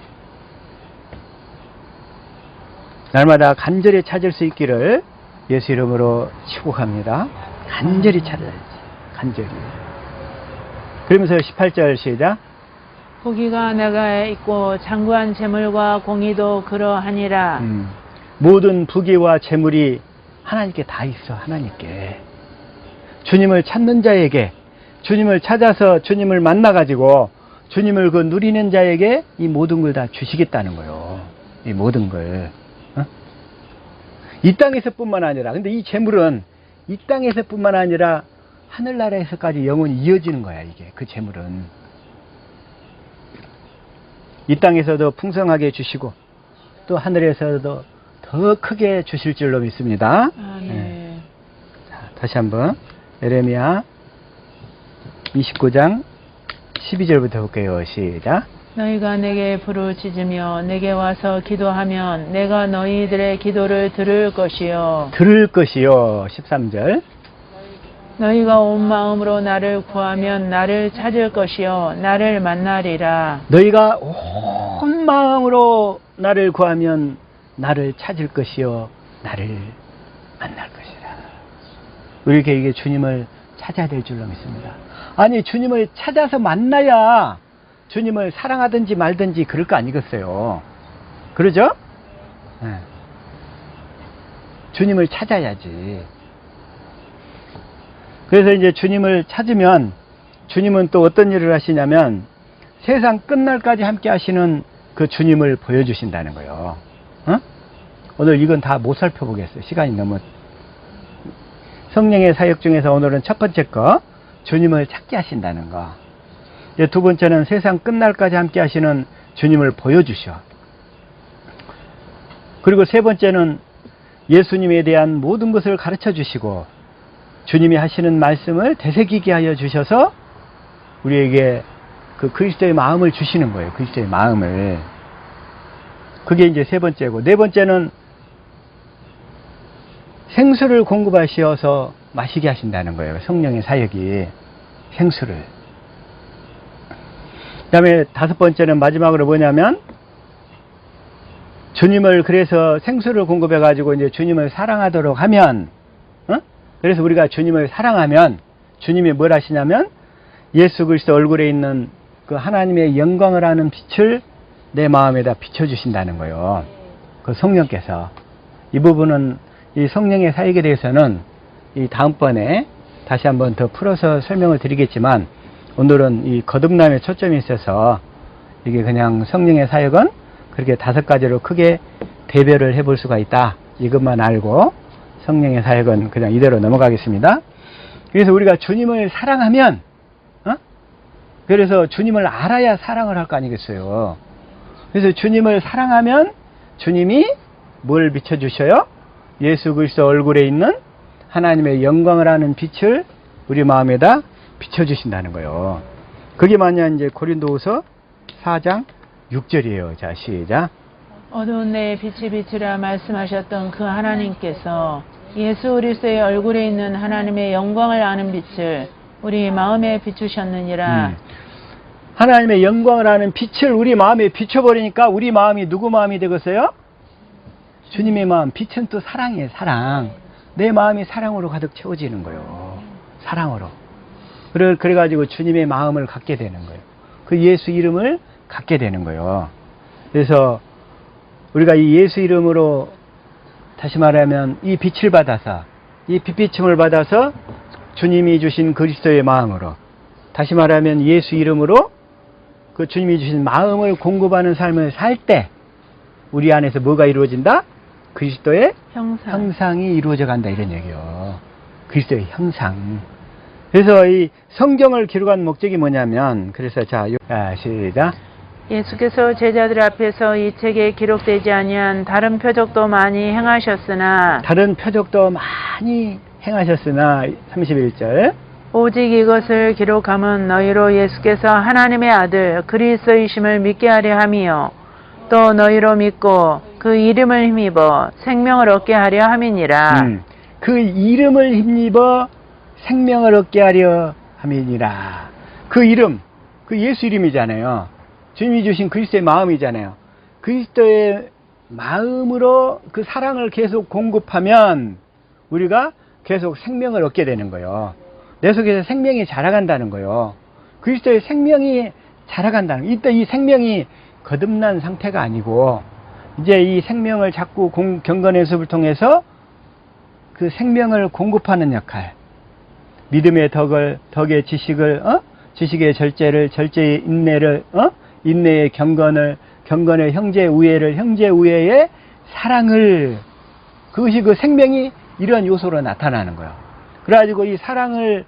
날마다 간절히 찾을 수 있기를 예수 이름으로 축복합니다. 간절히 찾아야지. 간절히. 그러면서 18절 시작. 후기가 내가 있고 장구한 재물과 공의도 그러하니라. 모든 부귀와 재물이 하나님께 다 있어. 하나님께. 주님을 찾는 자에게, 주님을 찾아서 주님을 만나가지고 주님을 그 누리는 자에게 이 모든 걸 다 주시겠다는 거예요. 이 모든 걸. 이 땅에서뿐만 아니라, 근데 이 재물은 이 땅에서뿐만 아니라 하늘나라에서까지 영원히 이어지는 거야. 이게 그 재물은 이 땅에서도 풍성하게 주시고 또 하늘에서도 더 크게 주실 줄로 믿습니다. 네. 자, 다시 한번 예레미야 29장 12절부터 볼게요. 시작. 너희가 내게 부르짖으며 내게 와서 기도하면 내가 너희들의 기도를 들을 것이요. 들을 것이요. 13절. 너희가 온 마음으로 나를 구하면 나를 찾을 것이요. 나를 만나리라. 너희가 온 마음으로 나를 구하면 나를 찾을 것이요. 나를 만날 것이라. 우리에게 이게 주님을 찾아야 될 줄로 믿습니다. 아니, 주님을 찾아서 만나야 주님을 사랑하든지 말든지 그럴 거 아니겠어요. 그러죠? 네. 주님을 찾아야지. 그래서 이제 주님을 찾으면 주님은 또 어떤 일을 하시냐면 세상 끝날까지 함께 하시는 그 주님을 보여주신다는 거예요. 오늘 이건 다 못 살펴보겠어요. 시간이 너무. 성령의 사역 중에서 오늘은 첫 번째 거, 주님을 찾게 하신다는 거. 이제 두 번째는 세상 끝날까지 함께 하시는 주님을 보여주셔. 그리고 세 번째는 예수님에 대한 모든 것을 가르쳐 주시고 주님이 하시는 말씀을 되새기게 하여 주셔서 우리에게 그 그리스도의 마음을 주시는 거예요. 그리스도의 마음을. 그게 이제 세 번째고, 네 번째는 생수를 공급하셔서 마시게 하신다는 거예요. 성령의 사역이. 생수를. 그 다음에 다섯 번째는 마지막으로 뭐냐면 주님을 그래서 생수를 공급해 가지고 이제 주님을 사랑하도록 하면, 그래서 우리가 주님을 사랑하면 주님이 뭘 하시냐면 예수 그리스도 얼굴에 있는 그 하나님의 영광을 아는 빛을 내 마음에다 비춰주신다는 거예요. 그 성령께서. 이 부분은 이 성령의 사역에 대해서는 이 다음번에 다시 한번 더 풀어서 설명을 드리겠지만 오늘은 이 거듭남에 초점이 있어서 이게 그냥 성령의 사역은 그렇게 다섯 가지로 크게 대별을 해볼 수가 있다. 이것만 알고 성령의 사역은 그냥 이대로 넘어가겠습니다. 그래서 우리가 주님을 사랑하면, 그래서 주님을 알아야 사랑을 할 거 아니겠어요. 그래서 주님을 사랑하면 주님이 뭘 비춰주셔요? 예수 그리스도 얼굴에 있는 하나님의 영광을 아는 빛을 우리 마음에다 비춰주신다는 거예요. 그게 뭐냐, 이제 고린도후서 4장 6절이에요. 자, 시작. 어두운 내 빛이 비추라 말씀하셨던 그 하나님께서 예수 그리스도의 얼굴에 있는 하나님의 영광을 아는 빛을 우리 마음에 비추셨느니라. 하나님의 영광을 아는 빛을 우리 마음에 비춰버리니까 우리 마음이 누구 마음이 되겠어요? 주님의 마음. 빛은 또 사랑이에요. 사랑. 내 마음이 사랑으로 가득 채워지는 거예요. 사랑으로. 그래가지고 주님의 마음을 갖게 되는 거예요. 그 예수 이름을 갖게 되는 거예요. 그래서 우리가 이 예수 이름으로 다시 말하면 이 빛을 받아서, 이 빛비침을 받아서 주님이 주신 그리스도의 마음으로, 다시 말하면 예수 이름으로 그 주님이 주신 마음을 공급하는 삶을 살 때 우리 안에서 뭐가 이루어진다? 그리스도의 형상이 이루어져 간다, 이런 얘기요. 그리스도의 형상. 그래서 이 성경을 기록한 목적이 뭐냐면, 그래서 자, 시작. 예수께서 제자들 앞에서 이 책에 기록되지 아니한 다른 표적도 많이 행하셨으나 31절. 오직 이것을 기록함은 너희로 예수께서 하나님의 아들 그리스도이심을 믿게 하려 함이요 또 너희로 믿고 그 이름을 힘입어 생명을 얻게 하려 함이니라. 그 이름을 힘입어 생명을 얻게 하려 함이니라. 그 이름, 그 예수 이름이잖아요. 주님이 주신 그리스도의 마음이잖아요. 그리스도의 마음으로 그 사랑을 계속 공급하면 우리가 계속 생명을 얻게 되는 거예요. 내 속에서 생명이 자라간다는 거예요. 그리스도의 생명이 자라간다는 거예요. 이때 이 생명이 거듭난 상태가 아니고 이제 이 생명을 자꾸 경건 연습을 통해서 그 생명을 공급하는 역할, 믿음의 덕의 지식을, 지식의 절제를, 절제의 인내를, 인내의 경건을, 경건의 형제 우애를, 형제 우애의 사랑을, 그것이 그 생명이 이런 요소로 나타나는 거예요. 그래가지고 이 사랑을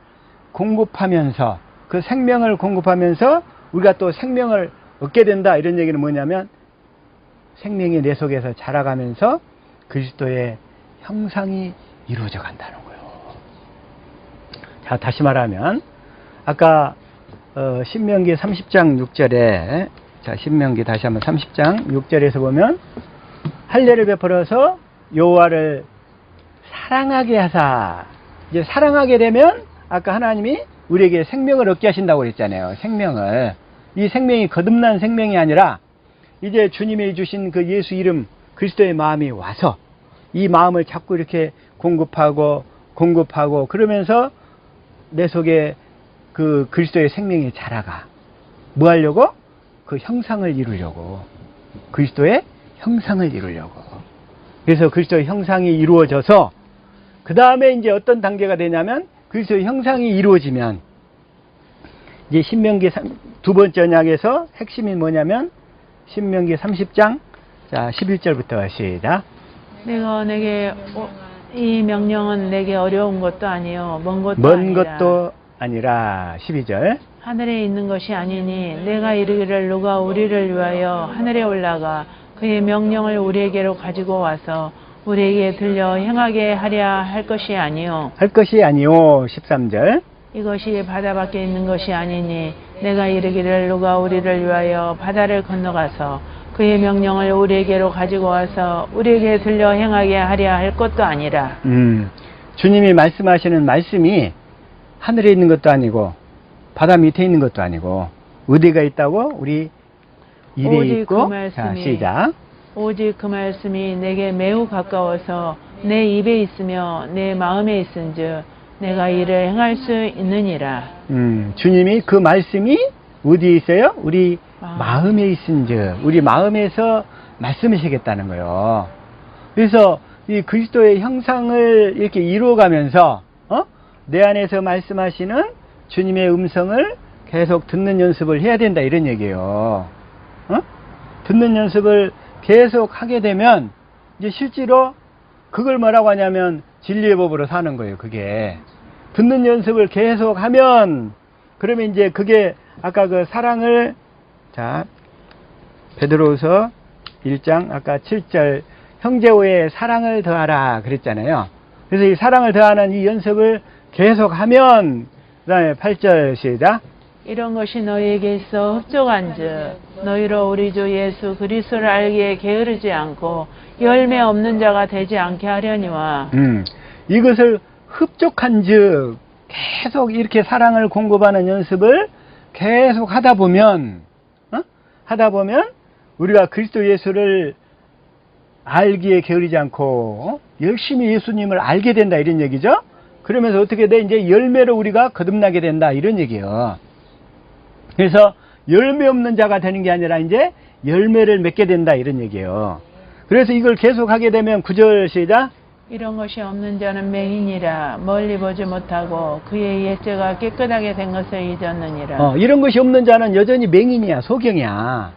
공급하면서, 그 생명을 공급하면서 우리가 또 생명을 얻게 된다. 이런 얘기는 뭐냐면 생명이 내 속에서 자라가면서 그리스도의 형상이 이루어져 간다는 거예요. 자, 다시 말하면 아까 신명기 30장 6절에, 자, 신명기 다시 한번 30장 6절에서 보면 할례를 베풀어서 여호와를 사랑하게 하사. 이제 사랑하게 되면 아까 하나님이 우리에게 생명을 얻게 하신다고 그랬잖아요. 생명을. 이 생명이 거듭난 생명이 아니라 이제 주님이 주신 그 예수 이름 그리스도의 마음이 와서 이 마음을 자꾸 이렇게 공급하고 그러면서 내 속에 그 그리스도의 생명이 자라가. 뭐 하려고? 그 형상을 이루려고. 그리스도의 형상을 이루려고. 그래서 그리스도의 형상이 이루어져서 그 다음에 이제 어떤 단계가 되냐면 그리스도의 형상이 이루어지면 이제 신명기 두 번째 언약에서 핵심이 뭐냐면 신명기 30장 자 11절부터 시작. 내가 내게 이 명령은 내게 어려운 것도 아니요 먼 것도 아니라 12절. 하늘에 있는 것이 아니니 내가 이르기를 누가 우리를 위하여 하늘에 올라가 그의 명령을 우리에게로 가지고 와서 우리에게 들려 행하게 하랴 할 것이 아니요 13절. 이것이 바다 밖에 있는 것이 아니니 내가 이르기를 누가 우리를 위하여 바다를 건너가서 그의 명령을 우리에게로 가지고 와서 우리에게 들려 행하게 하랴 할 것도 아니라. 주님이 말씀하시는 말씀이 하늘에 있는 것도 아니고 바다 밑에 있는 것도 아니고 어디가 있다고? 우리 입에 있고. 자, 시작. 오직 그 말씀이 내게 매우 가까워서 내 입에 있으며 내 마음에 있은즉 내가 이를 행할 수 있느니라. 주님이 그 말씀이 어디에 있어요? 우리 마음에 있은즉 우리 마음에서 말씀하시겠다는 거예요. 그래서 이 그리스도의 형상을 이렇게 이루어가면서 내 안에서 말씀하시는 주님의 음성을 계속 듣는 연습을 해야 된다 이런 얘기예요. 듣는 연습을 계속 하게 되면 이제 실제로 그걸 뭐라고 하냐면 진리의 법으로 사는 거예요. 그게 듣는 연습을 계속 하면 그러면 이제 그게 아까 그 사랑을 자 베드로후서 1장 아까 7절 형제오의 사랑을 더하라 그랬잖아요. 그래서 이 사랑을 더하는 이 연습을 계속하면 그 다음에 8절 시작. 이런 것이 너희에게 있어 흡족한즉 너희로 우리 주 예수 그리스도를 알기에 게으르지 않고 열매 없는 자가 되지 않게 하려니와. 이것을 흡족한즉 계속 이렇게 사랑을 공급하는 연습을 계속 하다 보면 우리가 그리스도 예수를 알기에 게으르지 않고 열심히 예수님을 알게 된다 이런 얘기죠. 그러면서 어떻게 돼? 이제 열매로 우리가 거듭나게 된다 이런 얘기예요. 그래서 열매 없는 자가 되는 게 아니라 이제 열매를 맺게 된다 이런 얘기예요. 그래서 이걸 계속 하게 되면 9절 시작. 이런 것이 없는 자는 맹인이라 멀리 보지 못하고 그의 옛죄가 깨끗하게 된 것을 잊었느니라. 이런 것이 없는 자는 여전히 맹인이야, 소경이야.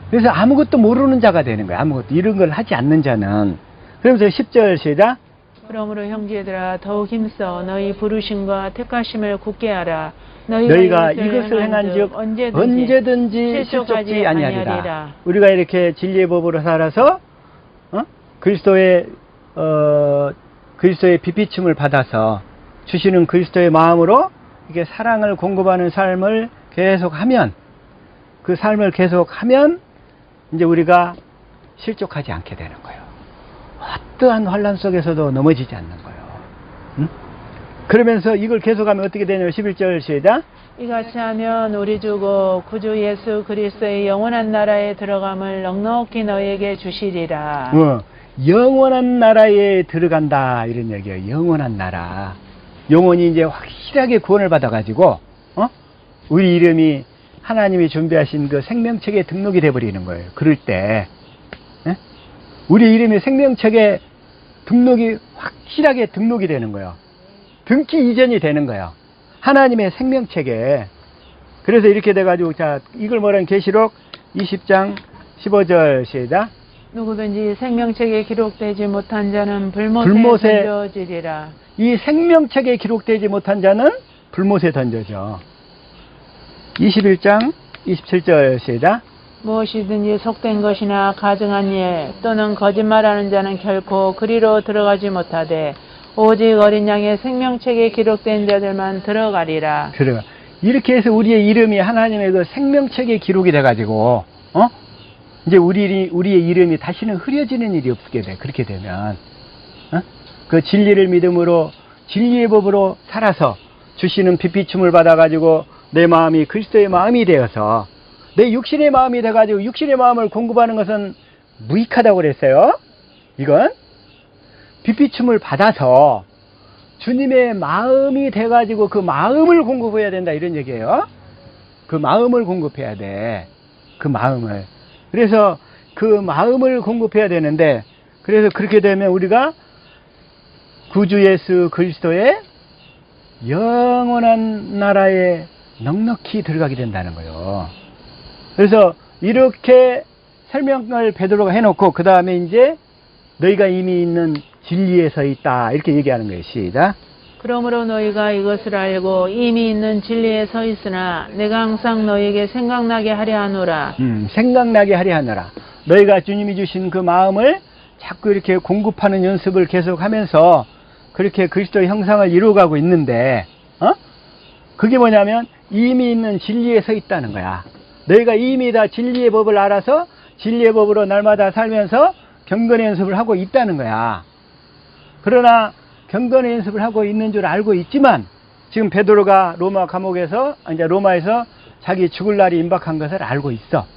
그래서 아무것도 모르는 자가 되는 거야. 아무것도 이런 걸 하지 않는 자는. 그러면서 10절 시작. 그러므로 형제들아 더욱 힘써 너희 부르심과 택하심을 굳게 하라. 너희가 이것을 행한즉 언제든지 실족지 아니하리라. 우리가 이렇게 진리의 법으로 살아서 그리스도의 비피침을 받아서 주시는 그리스도의 마음으로 이게 사랑을 공급하는 삶을 계속하면 그 삶을 계속하면 이제 우리가 실족하지 않게 되는 거예요. 어떠한 환란 속에서도 넘어지지 않는 거예요. 그러면서 이걸 계속하면 어떻게 되냐면 11절 시작. 이같이 하면 우리 주고 구주 예수 그리스도의 영원한 나라에 들어감을 넉넉히 너에게 주시리라. 영원한 나라에 들어간다 이런 얘기예요. 영원한 나라. 영원히 이제 확실하게 구원을 받아가지고 우리 이름이 하나님이 준비하신 그 생명책에 등록이 돼버리는 거예요. 그럴 때 우리 이름이 생명책에 등록이 확실하게 등록이 되는 거예요. 등기 이전이 되는 거예요. 하나님의 생명책에. 그래서 이렇게 돼가지고 자 이걸 뭐라는 계시록 20장 15절 시작. 누구든지 생명책에 기록되지 못한 자는 불못에 던져지리라. 이 생명책에 기록되지 못한 자는 불못에 던져져. 21장 27절 시작. 무엇이든지 속된 것이나 가증한 일 또는 거짓말하는 자는 결코 그리로 들어가지 못하되 오직 어린 양의 생명책에 기록된 자들만 들어가리라. 들어가. 이렇게 해서 우리의 이름이 하나님의 그 생명책에 기록이 돼가지고 이제 우리의 이름이 다시는 흐려지는 일이 없게 돼. 그렇게 되면 그 진리를 믿음으로 진리의 법으로 살아서 주시는 빛비춤을 받아가지고 내 마음이 그리스도의 마음이 되어서 내 육신의 마음이 돼가지고 육신의 마음을 공급하는 것은 무익하다고 그랬어요. 이건 빛비춤을 받아서 주님의 마음이 돼가지고 그 마음을 공급해야 된다 이런 얘기예요. 그 마음을 공급해야 돼. 그 마음을. 그래서 그 마음을 공급해야 되는데 그래서 그렇게 되면 우리가 구주 예수 그리스도의 영원한 나라에 넉넉히 들어가게 된다는 거예요. 그래서 이렇게 설명을 베드로가 해놓고 그 다음에 이제 너희가 이미 있는 진리에 서 있다 이렇게 얘기하는 거예요. 시작. 그러므로 너희가 이것을 알고 이미 있는 진리에 서 있으나 내가 항상 너희에게 생각나게 하려 하노라. 생각나게 하려 하노라. 너희가 주님이 주신 그 마음을 자꾸 이렇게 공급하는 연습을 계속하면서 그렇게 그리스도의 형상을 이루어가고 있는데 그게 뭐냐면 이미 있는 진리에 서 있다는 거야. 너희가 이미 다 진리의 법을 알아서 진리의 법으로 날마다 살면서 경건의 연습을 하고 있다는 거야. 그러나 경건의 연습을 하고 있는 줄 알고 있지만 지금 베드로가 로마 감옥에서 이제 로마에서 자기 죽을 날이 임박한 것을 알고 있어.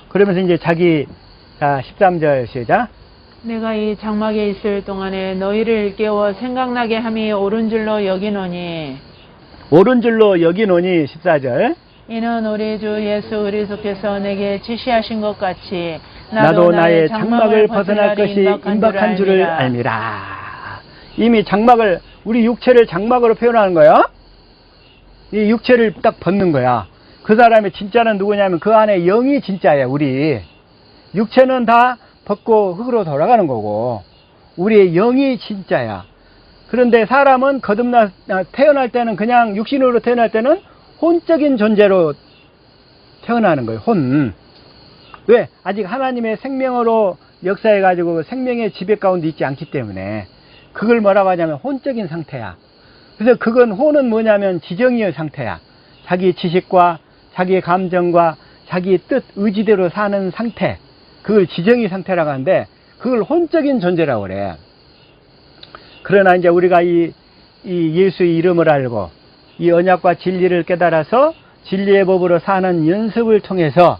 그러면서 이제 자기 13절 시작. 내가 이 장막에 있을 동안에 너희를 일깨워 생각나게 함이 옳은 줄로 여기노니 14절. 이는 우리 주 예수 그리스도께서 내게 지시하신 것 같이 나도 나의 장막을 벗어날 것이 임박한 줄을 알미라. 이미 장막을 우리 육체를 장막으로 표현하는 거야. 이 육체를 딱 벗는 거야. 그 사람의 진짜는 누구냐면 그 안에 영이 진짜야. 우리 육체는 다 벗고 흙으로 돌아가는 거고 우리의 영이 진짜야. 그런데 사람은 거듭나 태어날 때는 그냥 육신으로 태어날 때는 혼적인 존재로 태어나는 거예요. 혼. 왜? 아직 하나님의 생명으로 역사해가지고 생명의 지배 가운데 있지 않기 때문에 그걸 뭐라고 하냐면 혼적인 상태야. 그래서 그건 혼은 뭐냐면 지정의 상태야. 자기 지식과 자기의 감정과 자기의 뜻, 의지대로 사는 상태. 그걸 지정의 상태라고 하는데 그걸 혼적인 존재라고 그래. 그러나 이제 우리가 이 예수의 이름을 알고 이 언약과 진리를 깨달아서 진리의 법으로 사는 연습을 통해서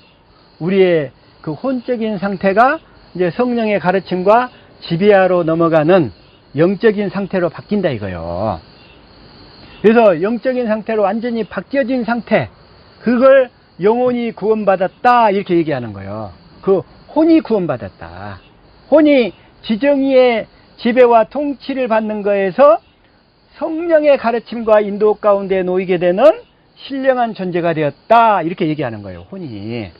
우리의 그 혼적인 상태가 이제 성령의 가르침과 지배하로 넘어가는 영적인 상태로 바뀐다 이거요. 그래서 영적인 상태로 완전히 바뀌어진 상태, 그걸 영혼이 구원받았다 이렇게 얘기하는 거예요. 그 혼이 구원받았다. 혼이 지정의의 지배와 통치를 받는 거에서 성령의 가르침과 인도 가운데 놓이게 되는 신령한 존재가 되었다 이렇게 얘기하는 거예요. 혼이.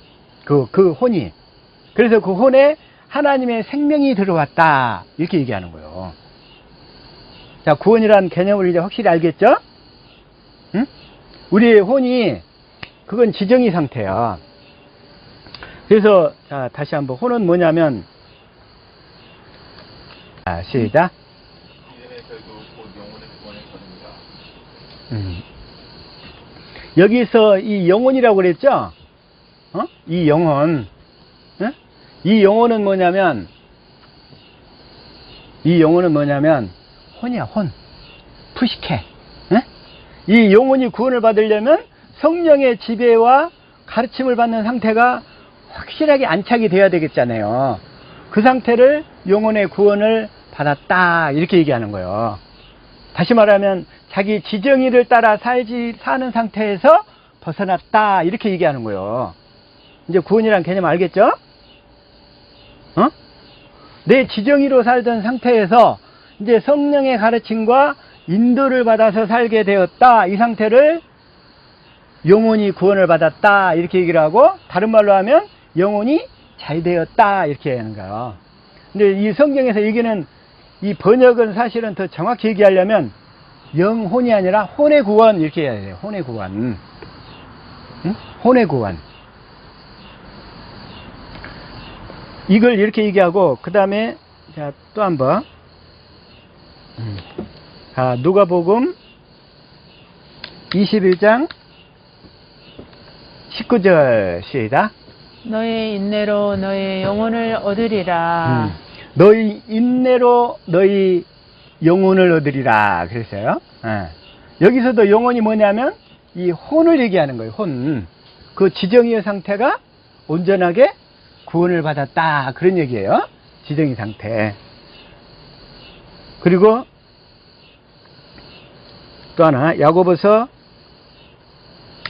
그 혼이. 그래서 그 혼에 하나님의 생명이 들어왔다 이렇게 얘기하는 거예요. 자, 구원이라는 개념을 이제 확실히 알겠죠? 응? 우리의 혼이 그건 지정의 상태야. 그래서 자, 다시 한번 혼은 뭐냐면 시작. 여기서 이 영혼이라고 그랬죠? 이 영혼. 이 영혼은 뭐냐면 혼이야, 혼. 푸시케. 이 영혼이 구원을 받으려면 성령의 지배와 가르침을 받는 상태가 확실하게 안착이 돼야 되겠잖아요. 그 상태를 영혼의 구원을 받았다 이렇게 얘기하는 거예요. 다시 말하면 자기 지정의를 따라 사는 상태에서 벗어났다 이렇게 얘기하는 거예요. 이제 구원이란 개념 알겠죠? 내 지정의로 살던 상태에서 이제 성령의 가르침과 인도를 받아서 살게 되었다. 이 상태를 영혼이 구원을 받았다 이렇게 얘기를 하고, 다른 말로 하면 영혼이 잘 되었다 이렇게 하는 거예요. 근데 이 성경에서 얘기는, 이 번역은 사실은 더 정확히 얘기하려면 영혼이 아니라 혼의 구원 이렇게 해야 돼요. 혼의 구원. 혼의 구원. 이걸 이렇게 얘기하고, 그 다음에 자 또 한번 누가복음 21장 19절 시작. 너의 인내로 너의 영혼을 얻으리라. 너희 인내로 너희 영혼을 얻으리라 그랬어요. 여기서도 영혼이 뭐냐면 이 혼을 얘기하는 거예요. 혼. 그 지정의 상태가 온전하게 구원을 받았다 그런 얘기예요. 지정의 상태. 그리고 또 하나 야고보서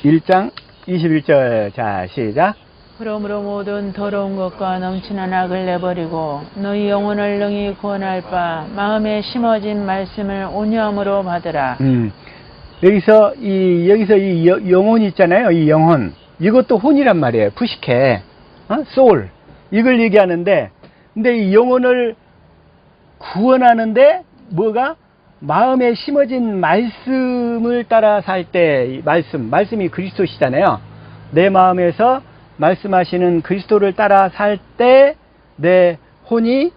1장 21절 자 시작. 그러므로 모든 더러운 것과 넘치는 악을 내버리고 너희 영혼을 능히 구원할 바 마음에 심어진 말씀을 온유함으로 받으라. 여기서 이 영혼이 있잖아요. 이 영혼. 이것도 혼이란 말이에요. 푸시케. 소울. 이걸 얘기하는데, 근데 이 영혼을 구원하는데 뭐가? 마음에 심어진 말씀을 따라 살 때, 말씀이 그리스도시잖아요. 내 마음에서 말씀하시는 그리스도를 따라 살 때 내 혼이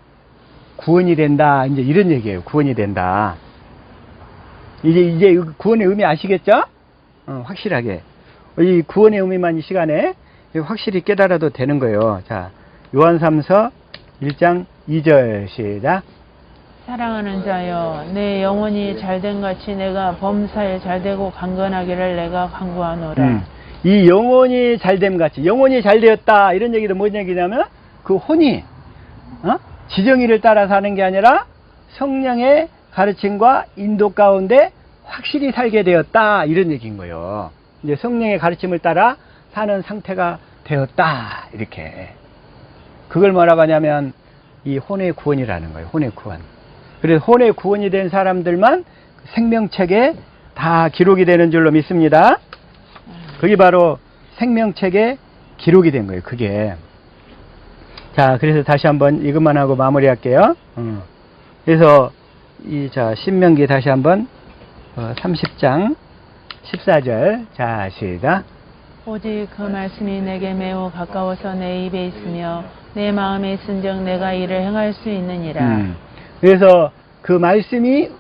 구원이 된다. 이제 이런 얘기예요. 구원이 된다. 이제 구원의 의미 아시겠죠? 확실하게. 이 구원의 의미만 이 시간에 확실히 깨달아도 되는 거예요. 자, 요한삼서 1장 2절 시작. 사랑하는 자여, 내 영혼이 잘된 같이 내가 범사에 잘되고 강건하기를 내가 간구하노라. 이 영혼이 잘됨 같이, 영혼이 잘되었다 이런 얘기도 뭔 얘기냐면 그 혼이 지정의를 따라 사는 게 아니라 성령의 가르침과 인도 가운데 확실히 살게 되었다 이런 얘기인 거예요. 이제 성령의 가르침을 따라 사는 상태가 되었다 이렇게. 그걸 뭐라고 하냐면 이 혼의 구원이라는 거예요. 혼의 구원. 그래서 혼의 구원이 된 사람들만 생명책에 다 기록이 되는 줄로 믿습니다. 그게 바로 생명책에 기록이 된 거예요. 그게. 자, 그래서 다시 한번 이것만 하고 마무리할게요. 그래서 신명기 다시 한번 30장 14절 자 시작. 오직 그 말씀이 내게 매우 가까워서 내 입에 있으며 내 마음에 있은즉 내가 이를 행할 수 있느니라. 그래서 그 말씀이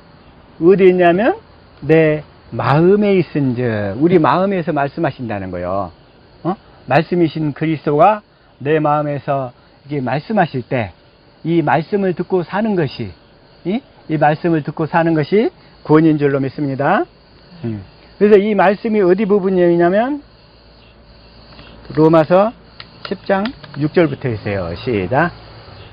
어디 있냐면 내 마음에 있은즉, 우리 마음에서 말씀하신다는 거예요. 말씀이신 그리스도가 내 마음에서 이게 말씀하실 때 이 말씀을 듣고 사는 것이 이 말씀을 듣고 사는 것이 구원인 줄로 믿습니다. 그래서 이 말씀이 어디 부분이냐면 로마서 10장 6절부터 있어요. 시작.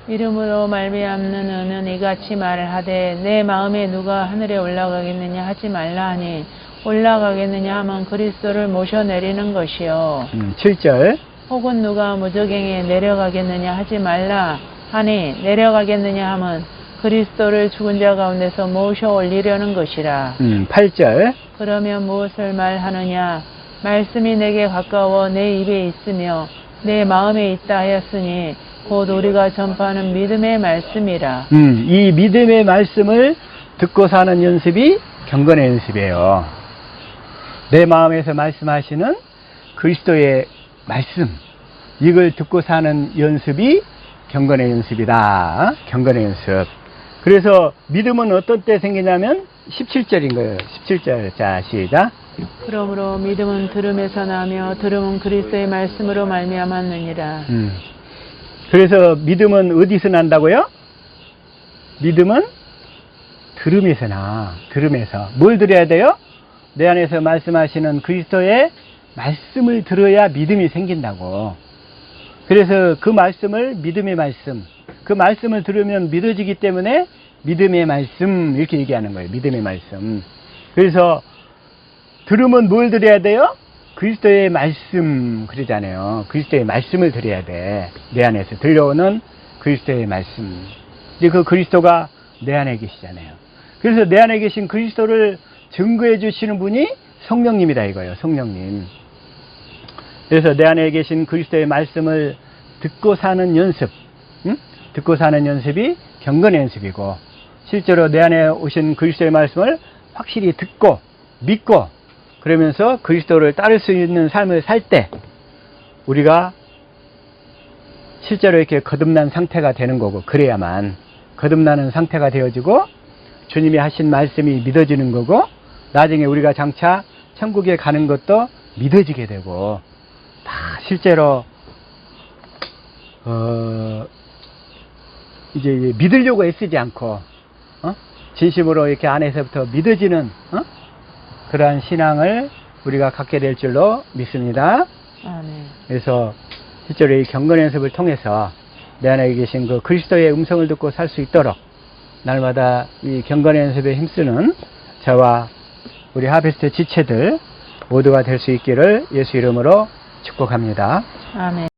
이름으로 말미암는 은은 이같이 말하되 내 마음에 누가 하늘에 올라가겠느냐 하지 말라 하니 올라가겠느냐 하면 그리스도를 모셔내리는 것이요. 7절. 혹은 누가 무저갱에 내려가겠느냐 하지 말라 하니 내려가겠느냐 하면 그리스도를 죽은 자 가운데서 모셔 올리려는 것이라. 8절. 그러면 무엇을 말하느냐? 말씀이 내게 가까워 내 입에 있으며 내 마음에 있다 하였으니 곧 우리가 전파하는 믿음의 말씀이라. 이 믿음의 말씀을 듣고 사는 연습이 경건의 연습이에요. 내 마음에서 말씀하시는 그리스도의 말씀, 이걸 듣고 사는 연습이 경건의 연습이다. 경건의 연습. 그래서 믿음은 어떤 때 생기냐면 17절인 거예요. 17절. 자, 시작. 그러므로 믿음은 들음에서 나며 들음은 그리스도의 말씀으로 말미암았느니라. 그래서 믿음은 어디서 난다고요? 믿음은 들음에서 나. 들음에서. 뭘 들어야 돼요? 내 안에서 말씀하시는 그리스도의 말씀을 들어야 믿음이 생긴다고. 그래서 그 말씀을 믿음의 말씀, 그 말씀을 들으면 믿어지기 때문에 믿음의 말씀 이렇게 얘기하는 거예요. 믿음의 말씀. 그래서 들으면 뭘 들어야 돼요? 그리스도의 말씀 그러잖아요. 그리스도의 말씀을 들어야 돼. 내 안에서 들려오는 그리스도의 말씀. 이제 그 그리스도가 내 안에 계시잖아요. 그래서 내 안에 계신 그리스도를 증거해 주시는 분이 성령님이다 이거예요. 성령님. 그래서 내 안에 계신 그리스도의 말씀을 듣고 사는 연습, 듣고 사는 연습이 경건의 연습이고, 실제로 내 안에 오신 그리스도의 말씀을 확실히 듣고 믿고 그러면서 그리스도를 따를 수 있는 삶을 살 때 우리가 실제로 이렇게 거듭난 상태가 되는 거고, 그래야만 거듭나는 상태가 되어지고 주님이 하신 말씀이 믿어지는 거고, 나중에 우리가 장차 천국에 가는 것도 믿어지게 되고, 다 실제로 이제 믿으려고 애쓰지 않고 진심으로 이렇게 안에서부터 믿어지는 그러한 신앙을 우리가 갖게 될 줄로 믿습니다. 아멘. 그래서 실제로 이 경건 연습을 통해서 내 안에 계신 그 그리스도의 음성을 듣고 살 수 있도록 날마다 이 경건 연습에 힘쓰는 저와 우리 하베스트 지체들 모두가 될 수 있기를 예수 이름으로 축복합니다. 아멘.